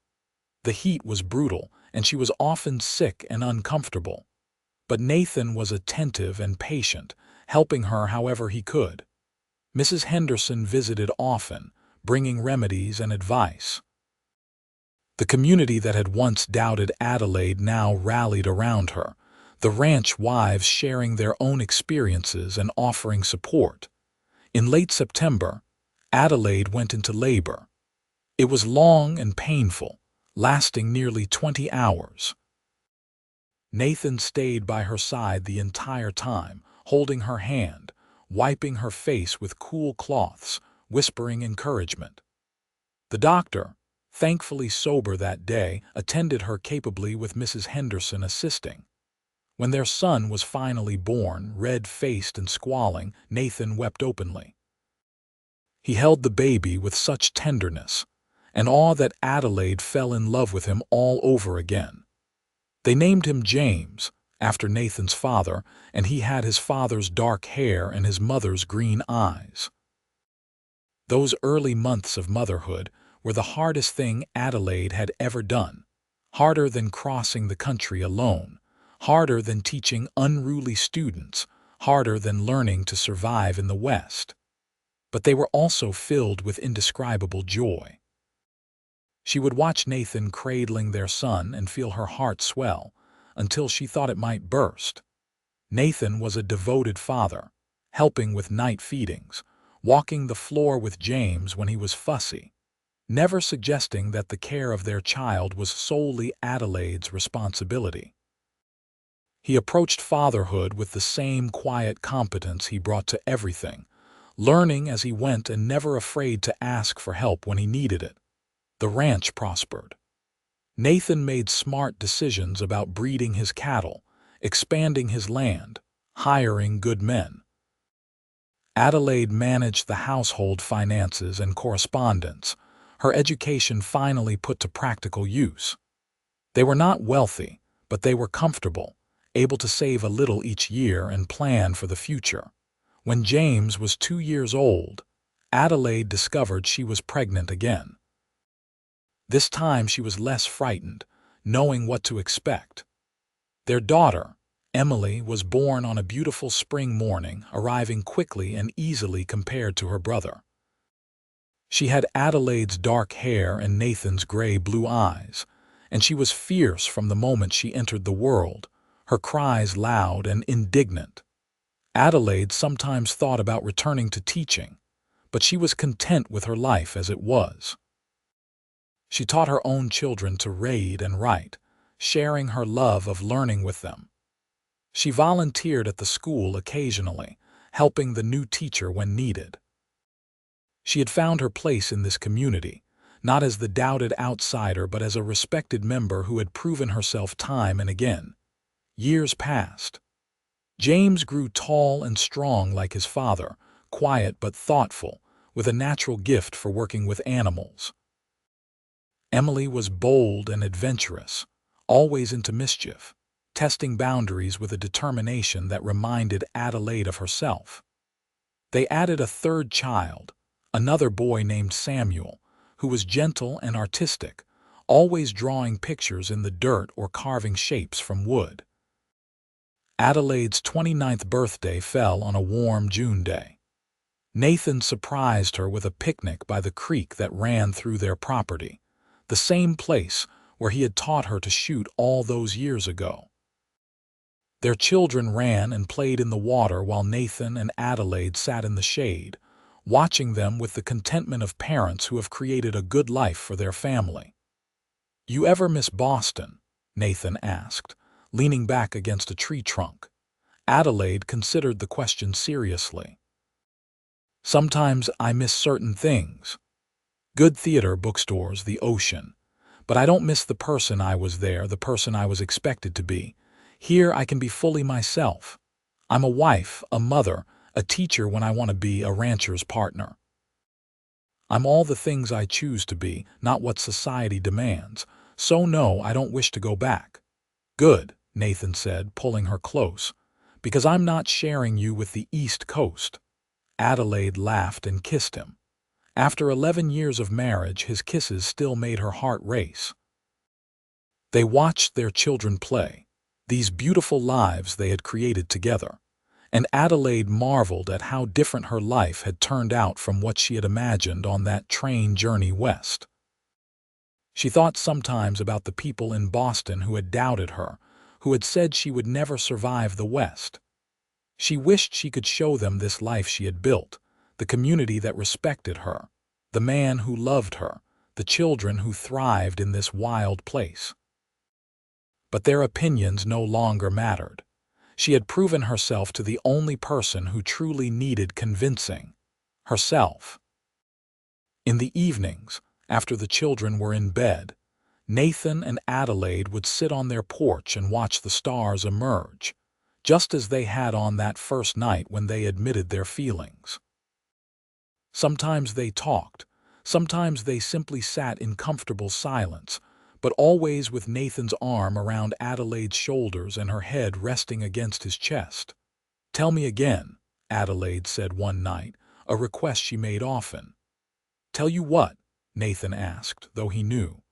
The heat was brutal, and she was often sick and uncomfortable. But Nathan was attentive and patient, helping her however he could. Mrs. Henderson visited often, bringing remedies and advice. The community that had once doubted Adelaide now rallied around her, the ranch wives sharing their own experiences and offering support. In late September, Adelaide went into labor. It was long and painful, lasting nearly 20 hours. Nathan stayed by her side the entire time, holding her hand, wiping her face with cool cloths, whispering encouragement. The doctor, thankfully sober that day, attended her capably with Mrs. Henderson assisting. When their son was finally born, red-faced and squalling, Nathan wept openly. He held the baby with such tenderness and awe that Adelaide fell in love with him all over again. They named him James, after Nathan's father, and he had his father's dark hair and his mother's green eyes. Those early months of motherhood were the hardest thing Adelaide had ever done, harder than crossing the country alone, harder than teaching unruly students, harder than learning to survive in the West. But they were also filled with indescribable joy. She would watch Nathan cradling their son and feel her heart swell, until she thought it might burst. Nathan was a devoted father, helping with night feedings, walking the floor with James when he was fussy, never suggesting that the care of their child was solely Adelaide's responsibility. He approached fatherhood with the same quiet competence he brought to everything, learning as he went and never afraid to ask for help when he needed it. The ranch prospered. Nathan made smart decisions about breeding his cattle, expanding his land, hiring good men. Adelaide managed the household finances and correspondence, her education finally put to practical use. They were not wealthy, but they were comfortable, able to save a little each year and plan for the future. When James was 2 years old, Adelaide discovered she was pregnant again. This time she was less frightened, knowing what to expect. Their daughter, Emily, was born on a beautiful spring morning, arriving quickly and easily compared to her brother. She had Adelaide's dark hair and Nathan's gray-blue eyes, and she was fierce from the moment she entered the world, her cries loud and indignant. Adelaide sometimes thought about returning to teaching, but she was content with her life as it was. She taught her own children to read and write, sharing her love of learning with them. She volunteered at the school occasionally, helping the new teacher when needed. She had found her place in this community, not as the doubted outsider but as a respected member who had proven herself time and again. Years passed. James grew tall and strong like his father, quiet but thoughtful, with a natural gift for working with animals. Emily was bold and adventurous, always into mischief, testing boundaries with a determination that reminded Adelaide of herself. They added a third child, another boy named Samuel, who was gentle and artistic, always drawing pictures in the dirt or carving shapes from wood. Adelaide's 29th birthday fell on a warm June day. Nathan surprised her with a picnic by the creek that ran through their property, the same place where he had taught her to shoot all those years ago. Their children ran and played in the water while Nathan and Adelaide sat in the shade, watching them with the contentment of parents who have created a good life for their family. "You ever miss Boston?" Nathan asked, leaning back against a tree trunk. Adelaide considered the question seriously. "Sometimes I miss certain things. Good theater, bookstores, the ocean. But I don't miss the person I was there, the person I was expected to be. Here I can be fully myself. I'm a wife, a mother, a teacher when I want to be, a rancher's partner. I'm all the things I choose to be, not what society demands. So no, I don't wish to go back." "Good," Nathan said, pulling her close, "because I'm not sharing you with the East Coast." Adelaide laughed and kissed him. After 11 years of marriage, his kisses still made her heart race. They watched their children play, these beautiful lives they had created together, and Adelaide marveled at how different her life had turned out from what she had imagined on that train journey west. She thought sometimes about the people in Boston who had doubted her, who had said she would never survive the West. She wished she could show them this life she had built, the community that respected her, the man who loved her, the children who thrived in this wild place. But their opinions no longer mattered. She had proven herself to the only person who truly needed convincing, herself. In the evenings, after the children were in bed, Nathan and Adelaide would sit on their porch and watch the stars emerge, just as they had on that first night when they admitted their feelings. Sometimes they talked, sometimes they simply sat in comfortable silence, but always with Nathan's arm around Adelaide's shoulders and her head resting against his chest. "Tell me again," Adelaide said one night, a request she made often. "Tell you what?" Nathan asked, though he knew.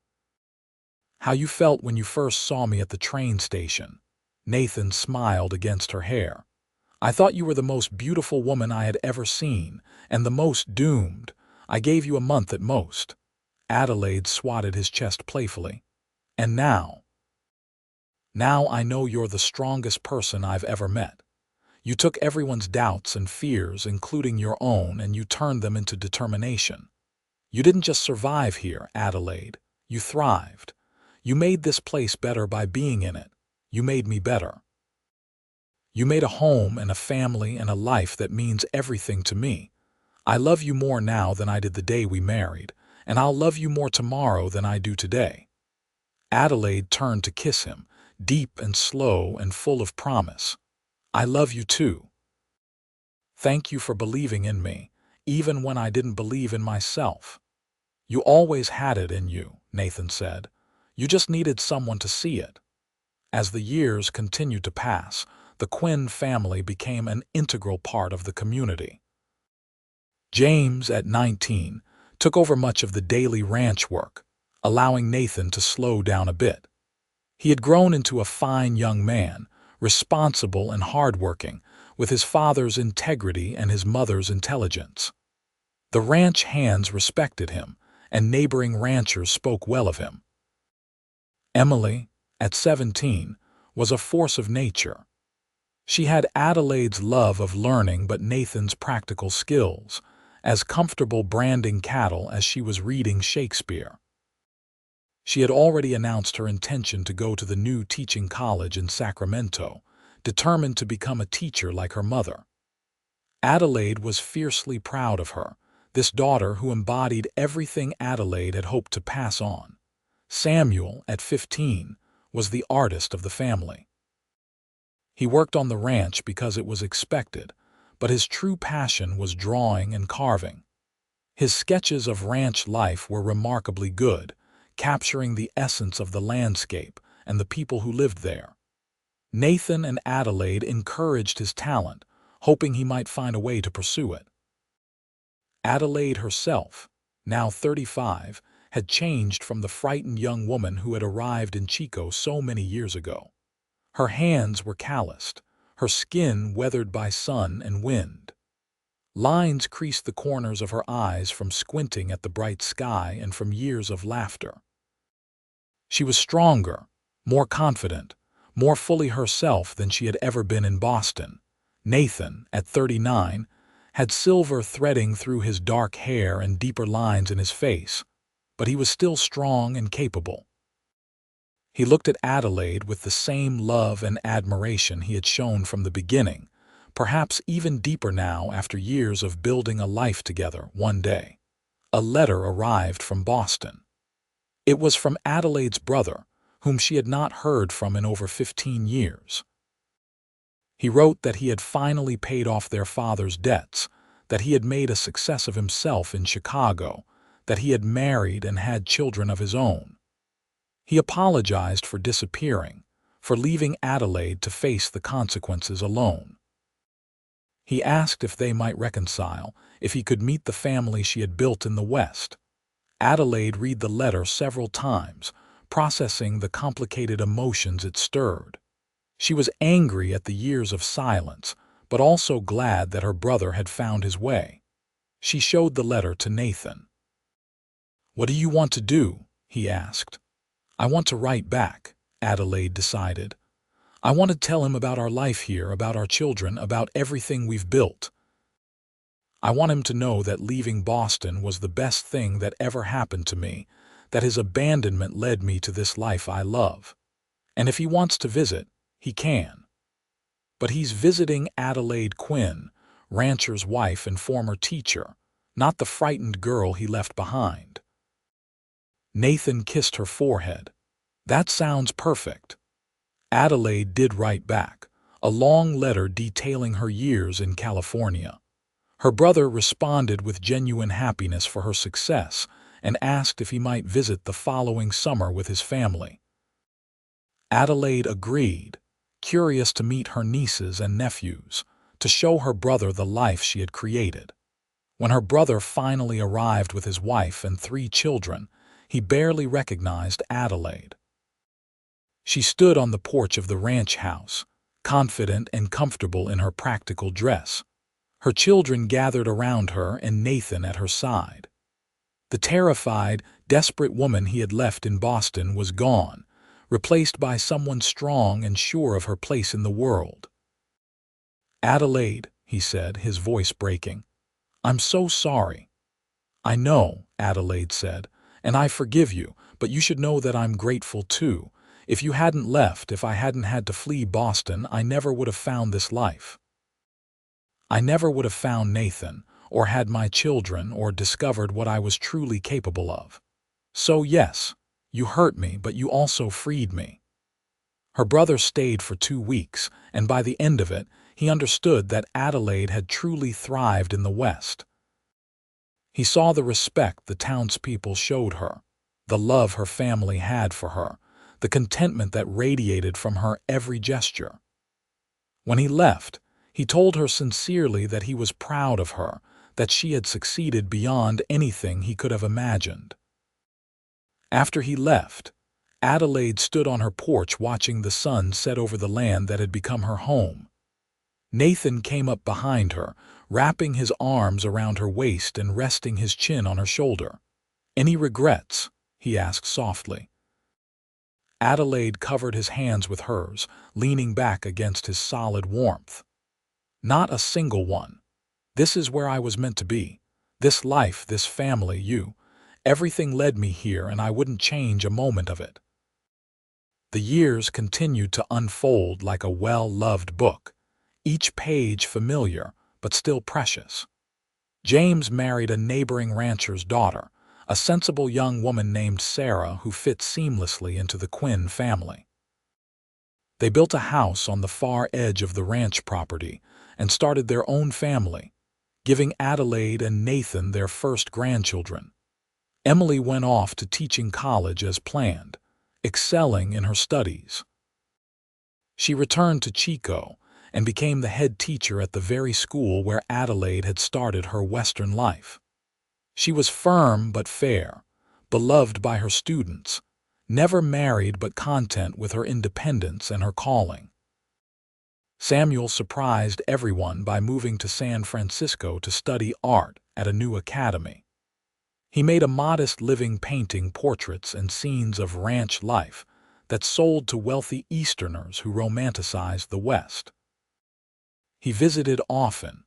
"How you felt when you first saw me at the train station." Nathan smiled against her hair. "I thought you were the most beautiful woman I had ever seen, and the most doomed. I gave you a month at most." Adelaide swatted his chest playfully. "And now?" Now I know you're the strongest person I've ever met. You took everyone's doubts and fears, including your own, and you turned them into determination. You didn't just survive here, Adelaide. You thrived. You made this place better by being in it. You made me better. You made a home and a family and a life that means everything to me. I love you more now than I did the day we married, and I'll love you more tomorrow than I do today. Adelaide turned to kiss him, deep and slow and full of promise. I love you too. Thank you for believing in me, even when I didn't believe in myself. You always had it in you, Nathan said. You just needed someone to see it. As the years continued to pass, the Quinn family became an integral part of the community. James, at 19, took over much of the daily ranch work, allowing Nathan to slow down a bit. He had grown into a fine young man, responsible and hardworking, with his father's integrity and his mother's intelligence. The ranch hands respected him, and neighboring ranchers spoke well of him. Emily, at 17, was a force of nature. She had Adelaide's love of learning but Nathan's practical skills, as comfortable branding cattle as she was reading Shakespeare. She had already announced her intention to go to the new teaching college in Sacramento, determined to become a teacher like her mother. Adelaide was fiercely proud of her, this daughter who embodied everything Adelaide had hoped to pass on. Samuel, at 15, was the artist of the family. He worked on the ranch because it was expected, but his true passion was drawing and carving. His sketches of ranch life were remarkably good, capturing the essence of the landscape and the people who lived there. Nathan and Adelaide encouraged his talent, hoping he might find a way to pursue it. Adelaide herself, now 35, had changed from the frightened young woman who had arrived in Chico so many years ago. Her hands were calloused, her skin weathered by sun and wind. Lines creased the corners of her eyes from squinting at the bright sky and from years of laughter. She was stronger, more confident, more fully herself than she had ever been in Boston. Nathan, at 39, had silver threading through his dark hair and deeper lines in his face, but he was still strong and capable. He looked at Adelaide with the same love and admiration he had shown from the beginning, perhaps even deeper now after years of building a life together. One day, a letter arrived from Boston. It was from Adelaide's brother, whom she had not heard from in over 15 years. He wrote that he had finally paid off their father's debts, that he had made a success of himself in Chicago, that he had married and had children of his own. He apologized for disappearing, for leaving Adelaide to face the consequences alone. He asked if they might reconcile, if he could meet the family she had built in the West. Adelaide read the letter several times, processing the complicated emotions it stirred. She was angry at the years of silence, but also glad that her brother had found his way. She showed the letter to Nathan. "What do you want to do?" he asked. "I want to write back," Adelaide decided. "I want to tell him about our life here, about our children, about everything we've built. I want him to know that leaving Boston was the best thing that ever happened to me, that his abandonment led me to this life I love. And if he wants to visit, he can. But he's visiting Adelaide Quinn, rancher's wife and former teacher, not the frightened girl he left behind." Nathan kissed her forehead. "That sounds perfect." Adelaide did write back, a long letter detailing her years in California. Her brother responded with genuine happiness for her success and asked if he might visit the following summer with his family. Adelaide agreed, curious to meet her nieces and nephews, to show her brother the life she had created. When her brother finally arrived with his wife and 3 children, he barely recognized Adelaide. She stood on the porch of the ranch house, confident and comfortable in her practical dress. Her children gathered around her and Nathan at her side. The terrified, desperate woman he had left in Boston was gone, replaced by someone strong and sure of her place in the world. "Adelaide," he said, his voice breaking, "I'm so sorry." "I know," Adelaide said, "and I forgive you, but you should know that I'm grateful too. If you hadn't left, if I hadn't had to flee Boston, I never would have found this life. I never would have found Nathan, or had my children, or discovered what I was truly capable of. So yes, you hurt me, but you also freed me." Her brother stayed for 2 weeks, and by the end of it, he understood that Adelaide had truly thrived in the West. He saw the respect the townspeople showed her, the love her family had for her, the contentment that radiated from her every gesture. When he left, he told her sincerely that he was proud of her, that she had succeeded beyond anything he could have imagined. After he left, Adelaide stood on her porch watching the sun set over the land that had become her home. Nathan came up behind her, wrapping his arms around her waist and resting his chin on her shoulder. "Any regrets?" he asked softly. Adelaide covered his hands with hers, leaning back against his solid warmth. "Not a single one. This is where I was meant to be. This life, this family, you. Everything led me here, and I wouldn't change a moment of it." The years continued to unfold like a well-loved book, each page familiar, but still precious. James married a neighboring rancher's daughter, a sensible young woman named Sarah who fit seamlessly into the Quinn family. They built a house on the far edge of the ranch property and started their own family, giving Adelaide and Nathan their first grandchildren. Emily went off to teaching college as planned, excelling in her studies. She returned to Chico and became the head teacher at the very school where Adelaide had started her Western life. She was firm but fair, beloved by her students, never married but content with her independence and her calling. Samuel surprised everyone by moving to San Francisco to study art at a new academy. He made a modest living painting portraits and scenes of ranch life that sold to wealthy Easterners who romanticized the West. He visited often,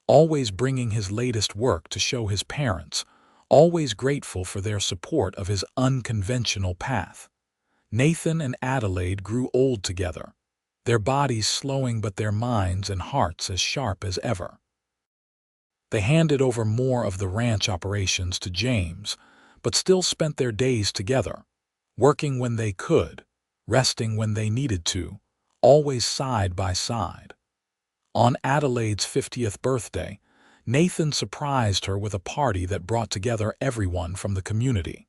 always bringing his latest work to show his parents, always grateful for their support of his unconventional path. Nathan and Adelaide grew old together, their bodies slowing but their minds and hearts as sharp as ever. They handed over more of the ranch operations to James, but still spent their days together, working when they could, resting when they needed to, always side by side. On Adelaide's 50th birthday, Nathan surprised her with a party that brought together everyone from the community.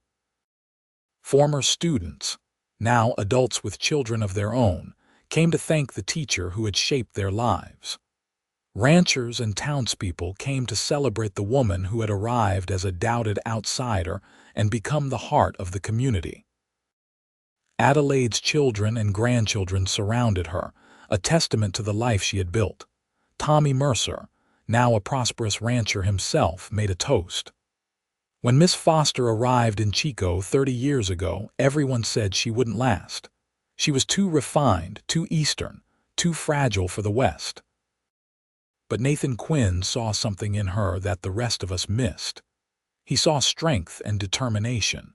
Former students, now adults with children of their own, came to thank the teacher who had shaped their lives. Ranchers and townspeople came to celebrate the woman who had arrived as a doubted outsider and become the heart of the community. Adelaide's children and grandchildren surrounded her, a testament to the life she had built. Tommy Mercer, now a prosperous rancher himself, made a toast. When Miss Foster arrived in Chico 30 years ago, everyone said she wouldn't last. She was too refined, too Eastern, too fragile for the West. But Nathan Quinn saw something in her that the rest of us missed. He saw strength and determination.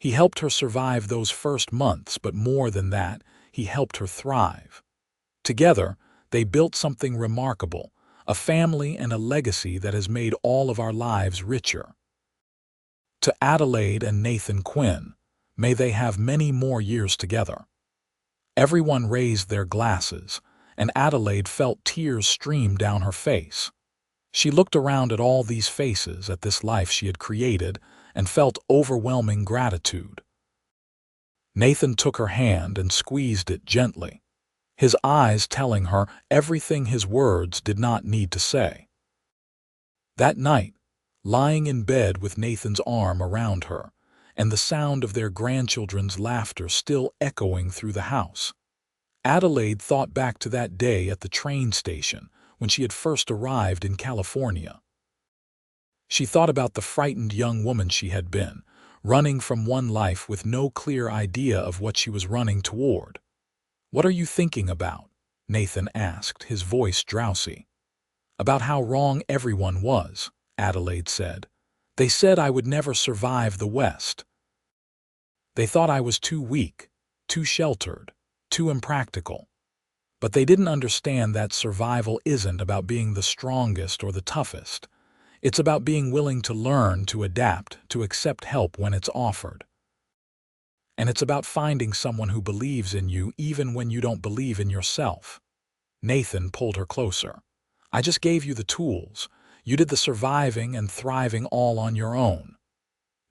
He helped her survive those first months, but more than that, he helped her thrive. Together, they built something remarkable, a family and a legacy that has made all of our lives richer. To Adelaide and Nathan Quinn, may they have many more years together. Everyone raised their glasses, and Adelaide felt tears stream down her face. She looked around at all these faces, at this life she had created, and felt overwhelming gratitude. Nathan took her hand and squeezed it gently, his eyes telling her everything his words did not need to say. That night, lying in bed with Nathan's arm around her, and the sound of their grandchildren's laughter still echoing through the house, Adelaide thought back to that day at the train station when she had first arrived in California. She thought about the frightened young woman she had been, running from one life with no clear idea of what she was running toward. "What are you thinking about?" Nathan asked, his voice drowsy. "About how wrong everyone was," Adelaide said. "They said I would never survive the West. They thought I was too weak, too sheltered, too impractical. But they didn't understand that survival isn't about being the strongest or the toughest. It's about being willing to learn, to adapt, to accept help when it's offered. And it's about finding someone who believes in you even when you don't believe in yourself." Nathan pulled her closer. "I just gave you the tools. You did the surviving and thriving all on your own."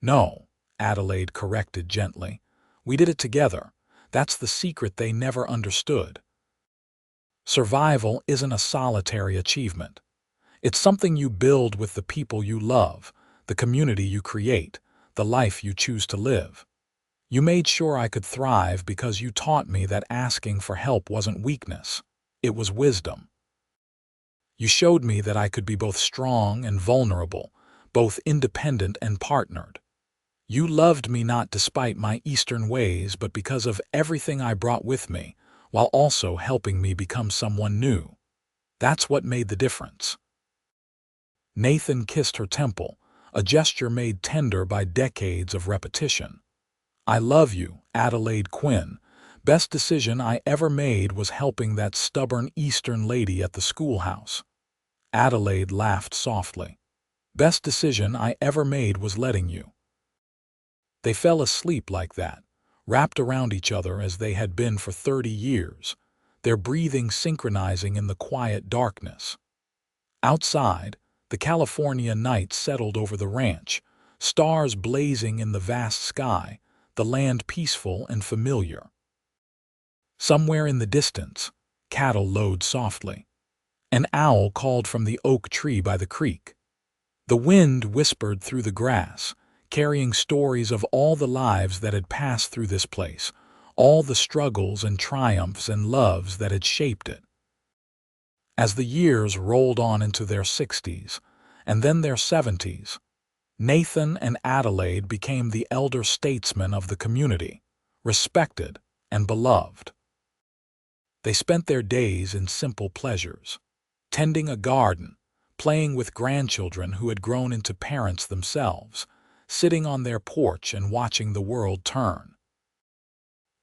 "No," Adelaide corrected gently. "We did it together. That's the secret they never understood. Survival isn't a solitary achievement. It's something you build with the people you love, the community you create, the life you choose to live. You made sure I could thrive because you taught me that asking for help wasn't weakness. It was wisdom. You showed me that I could be both strong and vulnerable, both independent and partnered. You loved me not despite my Eastern ways, but because of everything I brought with me, while also helping me become someone new. That's what made the difference." Nathan kissed her temple, a gesture made tender by decades of repetition. "I love you, Adelaide Quinn. Best decision I ever made was helping that stubborn Eastern lady at the schoolhouse." Adelaide laughed softly. "Best decision I ever made was letting you." They fell asleep like that, wrapped around each other as they had been for 30 years, their breathing synchronizing in the quiet darkness. Outside, the California night settled over the ranch, stars blazing in the vast sky, the land peaceful and familiar. Somewhere in the distance, cattle lowed softly. An owl called from the oak tree by the creek. The wind whispered through the grass, carrying stories of all the lives that had passed through this place, all the struggles and triumphs and loves that had shaped it. As the years rolled on into their 60s, and then their 70s, Nathan and Adelaide became the elder statesmen of the community, respected and beloved. They spent their days in simple pleasures, tending a garden, playing with grandchildren who had grown into parents themselves, sitting on their porch and watching the world turn.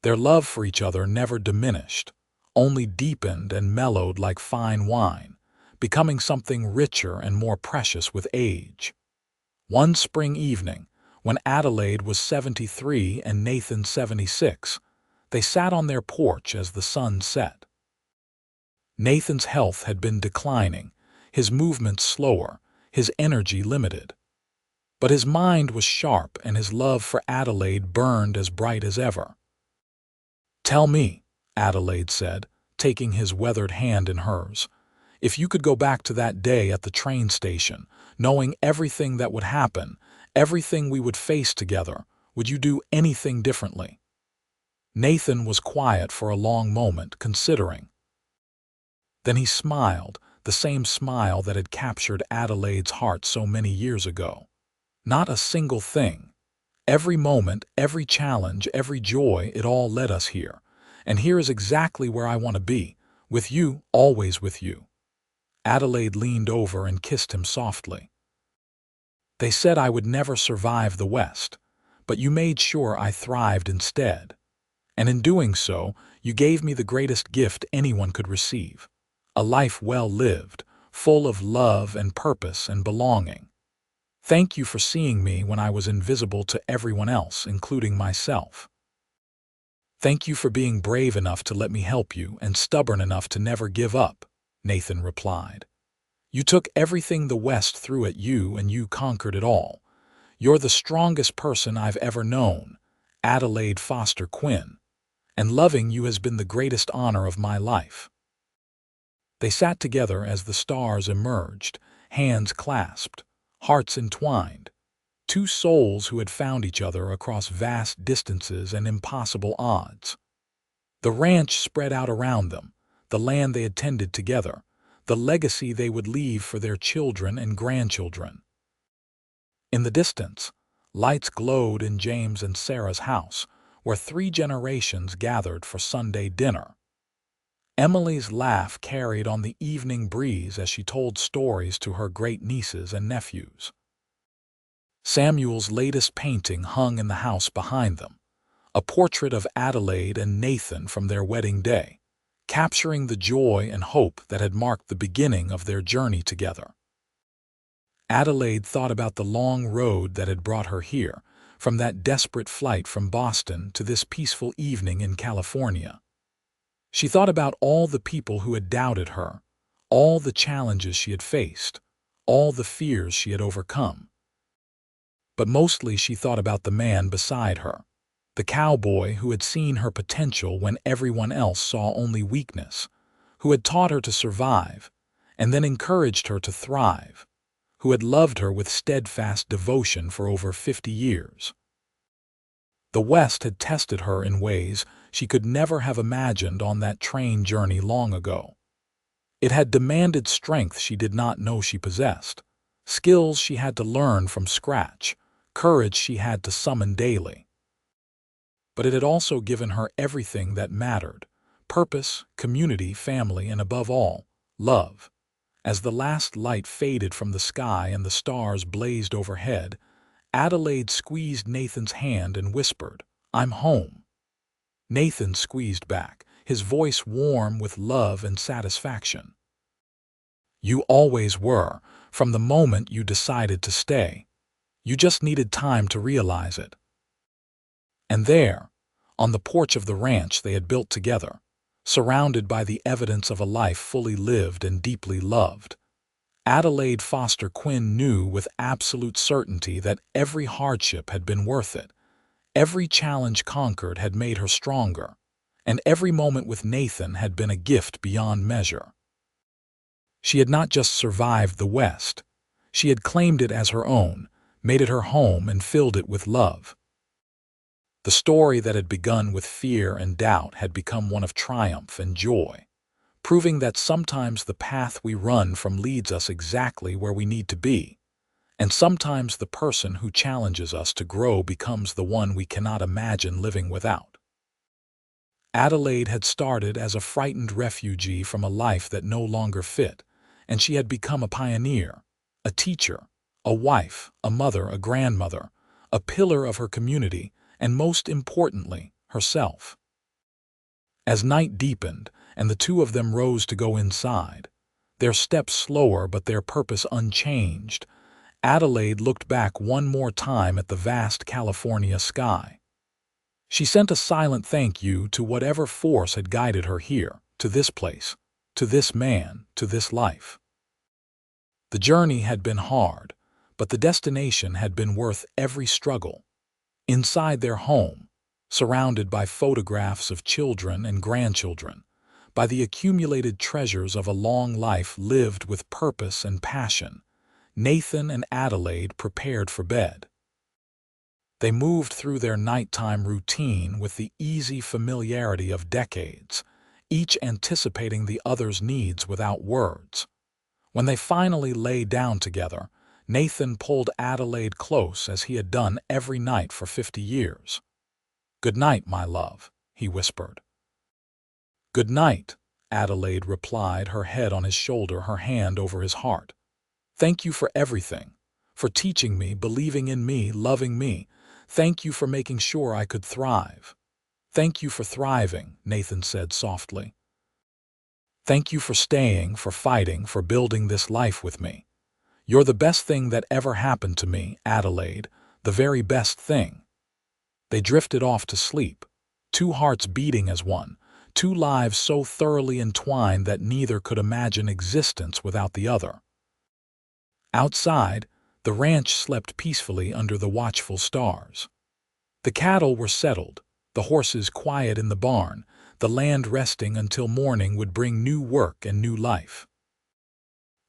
Their love for each other never diminished, only deepened and mellowed like fine wine, becoming something richer and more precious with age. One spring evening, when Adelaide was 73 and Nathan 76, they sat on their porch as the sun set. Nathan's health had been declining, his movements slower, his energy limited. But his mind was sharp and his love for Adelaide burned as bright as ever. "Tell me," Adelaide said, taking his weathered hand in hers, "if you could go back to that day at the train station, knowing everything that would happen, everything we would face together, would you do anything differently?" Nathan was quiet for a long moment, considering. Then he smiled, the same smile that had captured Adelaide's heart so many years ago. "Not a single thing. Every moment, every challenge, every joy, it all led us here. And here is exactly where I want to be, with you, always with you." Adelaide leaned over and kissed him softly. "They said I would never survive the West, but you made sure I thrived instead. And in doing so, you gave me the greatest gift anyone could receive, a life well lived, full of love and purpose and belonging. Thank you for seeing me when I was invisible to everyone else, including myself. Thank you for being brave enough to let me help you and stubborn enough to never give up," Nathan replied. "You took everything the West threw at you and you conquered it all. You're the strongest person I've ever known, Adelaide Foster Quinn, and loving you has been the greatest honor of my life." They sat together as the stars emerged, hands clasped, hearts entwined, two souls who had found each other across vast distances and impossible odds. The ranch spread out around them, the land they had tended together, the legacy they would leave for their children and grandchildren. In the distance, Lights glowed in James and Sarah's house, where 3 generations gathered for Sunday dinner. Emily's laugh carried on the evening breeze as she told stories to her great-nieces and nephews. Samuel's latest painting hung in the house behind them, a portrait of Adelaide and Nathan from their wedding day, capturing the joy and hope that had marked the beginning of their journey together. Adelaide thought about the long road that had brought her here, from that desperate flight from Boston to this peaceful evening in California. She thought about all the people who had doubted her, all the challenges she had faced, all the fears she had overcome. But mostly she thought about the man beside her, the cowboy who had seen her potential when everyone else saw only weakness, who had taught her to survive and then encouraged her to thrive, who had loved her with steadfast devotion for over 50 years. The West had tested her in ways she could never have imagined on that train journey long ago. It had demanded strength she did not know she possessed, skills she had to learn from scratch, courage she had to summon daily. But it had also given her everything that mattered: purpose, community, family, and above all, love. As the last light faded from the sky and the stars blazed overhead, Adelaide squeezed Nathan's hand and whispered, "I'm home." Nathan squeezed back, his voice warm with love and satisfaction. "You always were, from the moment you decided to stay. You just needed time to realize it." And there, on the porch of the ranch they had built together, surrounded by the evidence of a life fully lived and deeply loved, Adelaide Foster Quinn knew with absolute certainty that every hardship had been worth it. Every challenge conquered had made her stronger, and every moment with Nathan had been a gift beyond measure. She had not just survived the West, she had claimed it as her own, made it her home, and filled it with love. The story that had begun with fear and doubt had become one of triumph and joy, proving that sometimes the path we run from leads us exactly where we need to be, and sometimes the person who challenges us to grow becomes the one we cannot imagine living without. Adelaide had started as a frightened refugee from a life that no longer fit, and she had become a pioneer, a teacher, a wife, a mother, a grandmother, a pillar of her community, and most importantly, herself. As night deepened and the two of them rose to go inside, their steps slower but their purpose unchanged, Adelaide looked back one more time at the vast California sky. She sent a silent thank you to whatever force had guided her here, to this place, to this man, to this life. The journey had been hard, but the destination had been worth every struggle. Inside their home, surrounded by photographs of children and grandchildren, by the accumulated treasures of a long life lived with purpose and passion, Nathan and Adelaide prepared for bed. They moved through their nighttime routine with the easy familiarity of decades, each anticipating the other's needs without words. When they finally lay down together, Nathan pulled Adelaide close as he had done every night for 50 years. "Good night, my love," he whispered. "Good night," Adelaide replied, her head on his shoulder, her hand over his heart. "Thank you for everything, for teaching me, believing in me, loving me. Thank you for making sure I could thrive." "Thank you for thriving," Nathan said softly. "Thank you for staying, for fighting, for building this life with me. You're the best thing that ever happened to me, Adelaide, the very best thing." They drifted off to sleep, two hearts beating as one, two lives so thoroughly entwined that neither could imagine existence without the other. Outside, the ranch slept peacefully under the watchful stars. The cattle were settled, the horses quiet in the barn, the land resting until morning would bring new work and new life.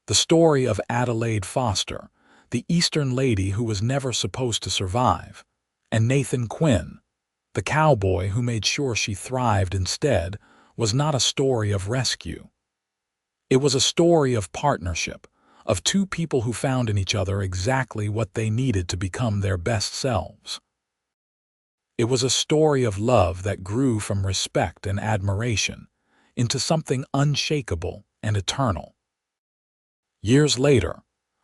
The story of Adelaide Foster, the Eastern lady who was never supposed to survive, and Nathan Quinn, the cowboy who made sure she thrived instead, was not a story of rescue. It was a story of partnership, of two people who found in each other exactly what they needed to become their best selves. It was a story of love that grew from respect and admiration into something unshakable and eternal. Years later,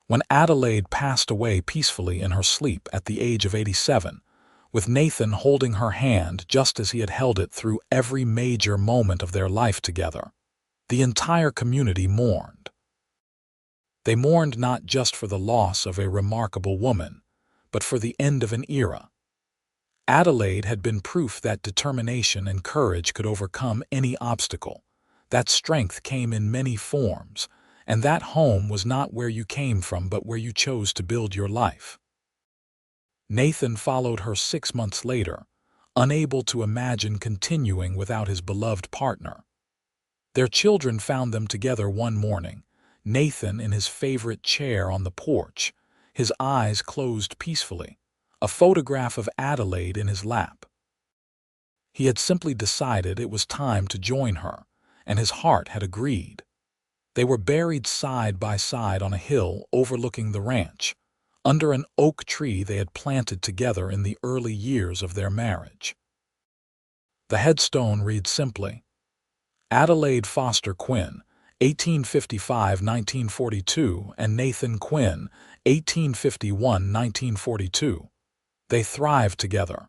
when Adelaide passed away peacefully in her sleep at the age of 87, with Nathan holding her hand just as he had held it through every major moment of their life together, the entire community mourned. They mourned not just for the loss of a remarkable woman, but for the end of an era. Adelaide had been proof that determination and courage could overcome any obstacle, that strength came in many forms, and that home was not where you came from but where you chose to build your life. Nathan followed her 6 months later, unable to imagine continuing without his beloved partner. Their children found them together one morning, Nathan in his favorite chair on the porch, his eyes closed peacefully, a photograph of Adelaide in his lap. He had simply decided it was time to join her, and his heart had agreed. They were buried side by side on a hill overlooking the ranch, under an oak tree they had planted together in the early years of their marriage. The headstone reads simply, Adelaide Foster Quinn, 1855–1942, and Nathan Quinn, 1851–1942. They thrived together.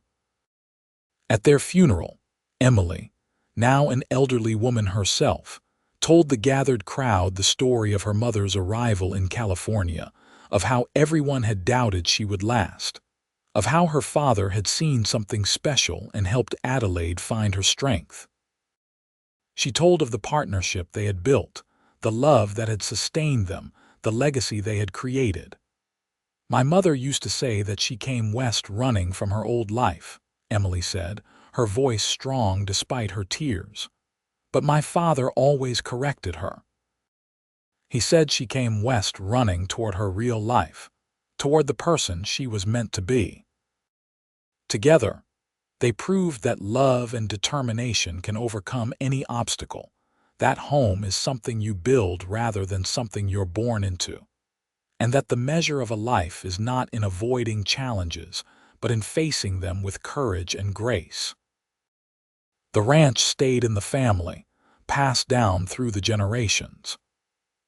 At their funeral, Emily, now an elderly woman herself, told the gathered crowd the story of her mother's arrival in California, of how everyone had doubted she would last, of how her father had seen something special and helped Adelaide find her strength. She told of the partnership they had built, the love that had sustained them, the legacy they had created. My mother used to say that she came west running from her old life, Emily said, her voice strong despite her tears. But my father always corrected her. He said she came west running toward her real life, toward the person she was meant to be. Together, they proved that love and determination can overcome any obstacle. That home is something you build rather than something you're born into. And that the measure of a life is not in avoiding challenges, but in facing them with courage and grace. The ranch stayed in the family, passed down through the generations.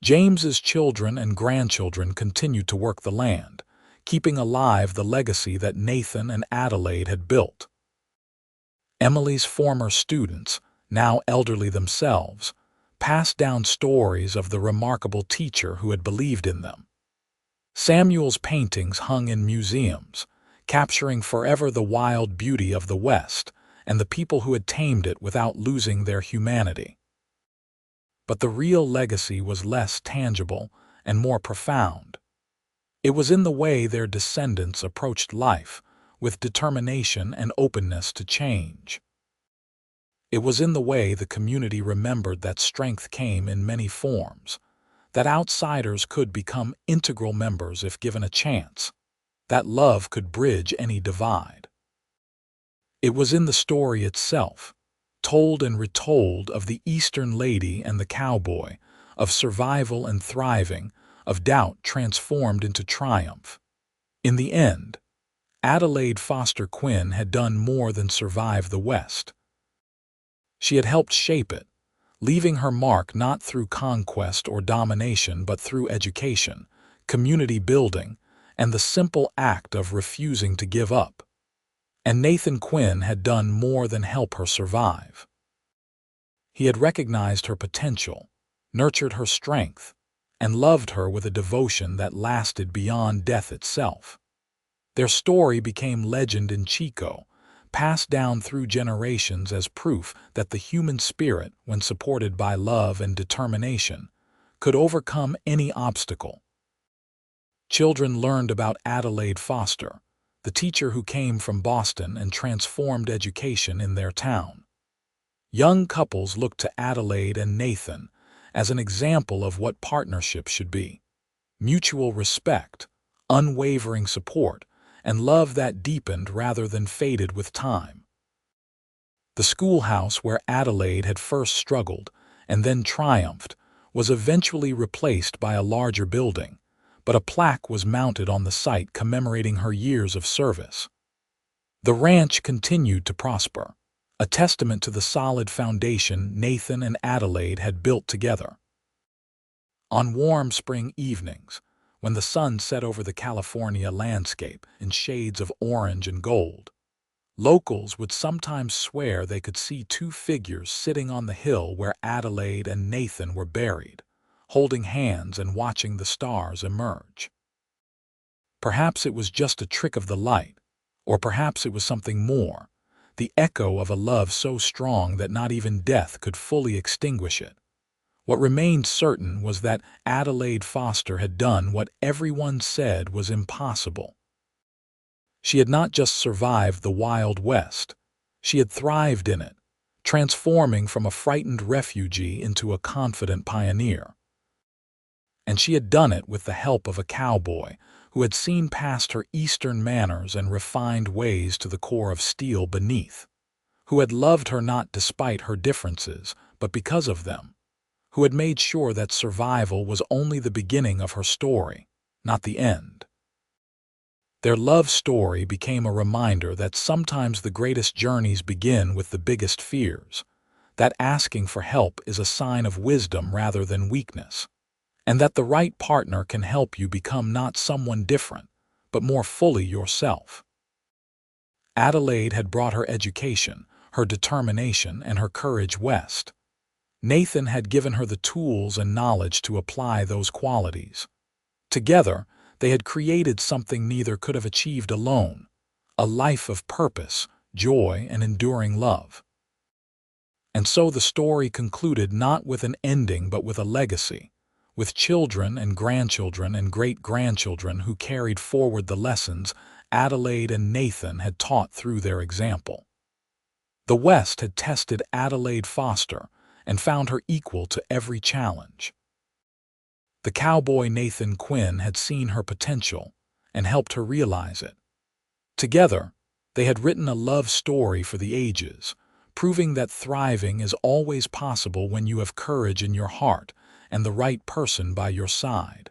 James's children and grandchildren continued to work the land, keeping alive the legacy that Nathan and Adelaide had built. Emily's former students, now elderly themselves, passed down stories of the remarkable teacher who had believed in them. Samuel's paintings hung in museums, capturing forever the wild beauty of the West and the people who had tamed it without losing their humanity. But the real legacy was less tangible and more profound. It was in the way their descendants approached life, with determination and openness to change. It was in the way the community remembered that strength came in many forms, that outsiders could become integral members if given a chance, that love could bridge any divide. It was in the story itself, told and retold, of the Eastern lady and the cowboy, of survival and thriving, of doubt transformed into triumph. In the end, Adelaide Foster Quinn had done more than survive the West. She had helped shape it, leaving her mark not through conquest or domination but through education, community building, and the simple act of refusing to give up. And Nathan Quinn had done more than help her survive. He had recognized her potential, nurtured her strength, and loved her with a devotion that lasted beyond death itself. Their story became legend in Chico, passed down through generations as proof that the human spirit, when supported by love and determination, could overcome any obstacle. Children learned about Adelaide Foster, the teacher who came from Boston and transformed education in their town. Young couples looked to Adelaide and Nathan as an example of what partnership should be: mutual respect, unwavering support, and love that deepened rather than faded with time. The schoolhouse where Adelaide had first struggled and then triumphed was eventually replaced by a larger building, but a plaque was mounted on the site commemorating her years of service. The ranch continued to prosper, a testament to the solid foundation Nathan and Adelaide had built together. On warm spring evenings, when the sun set over the California landscape in shades of orange and gold, locals would sometimes swear they could see two figures sitting on the hill where Adelaide and Nathan were buried, holding hands and watching the stars emerge. Perhaps it was just a trick of the light, or perhaps it was something more, the echo of a love so strong that not even death could fully extinguish it. What remained certain was that Adelaide Foster had done what everyone said was impossible. She had not just survived the Wild West, she had thrived in it, transforming from a frightened refugee into a confident pioneer. And she had done it with the help of a cowboy who had seen past her Eastern manners and refined ways to the core of steel beneath, who had loved her not despite her differences, but because of them, who had made sure that survival was only the beginning of her story, not the end. Their love story became a reminder that sometimes the greatest journeys begin with the biggest fears, that asking for help is a sign of wisdom rather than weakness, and that the right partner can help you become not someone different, but more fully yourself. Adelaide had brought her education, her determination, and her courage west. Nathan had given her the tools and knowledge to apply those qualities. Together, they had created something neither could have achieved alone, a life of purpose, joy, and enduring love. And so the story concluded not with an ending but with a legacy, with children and grandchildren and great-grandchildren who carried forward the lessons Adelaide and Nathan had taught through their example. The West had tested Adelaide Foster and found her equal to every challenge. The cowboy Nathan Quinn had seen her potential and helped her realize it. Together, they had written a love story for the ages, proving that thriving is always possible when you have courage in your heart and the right person by your side.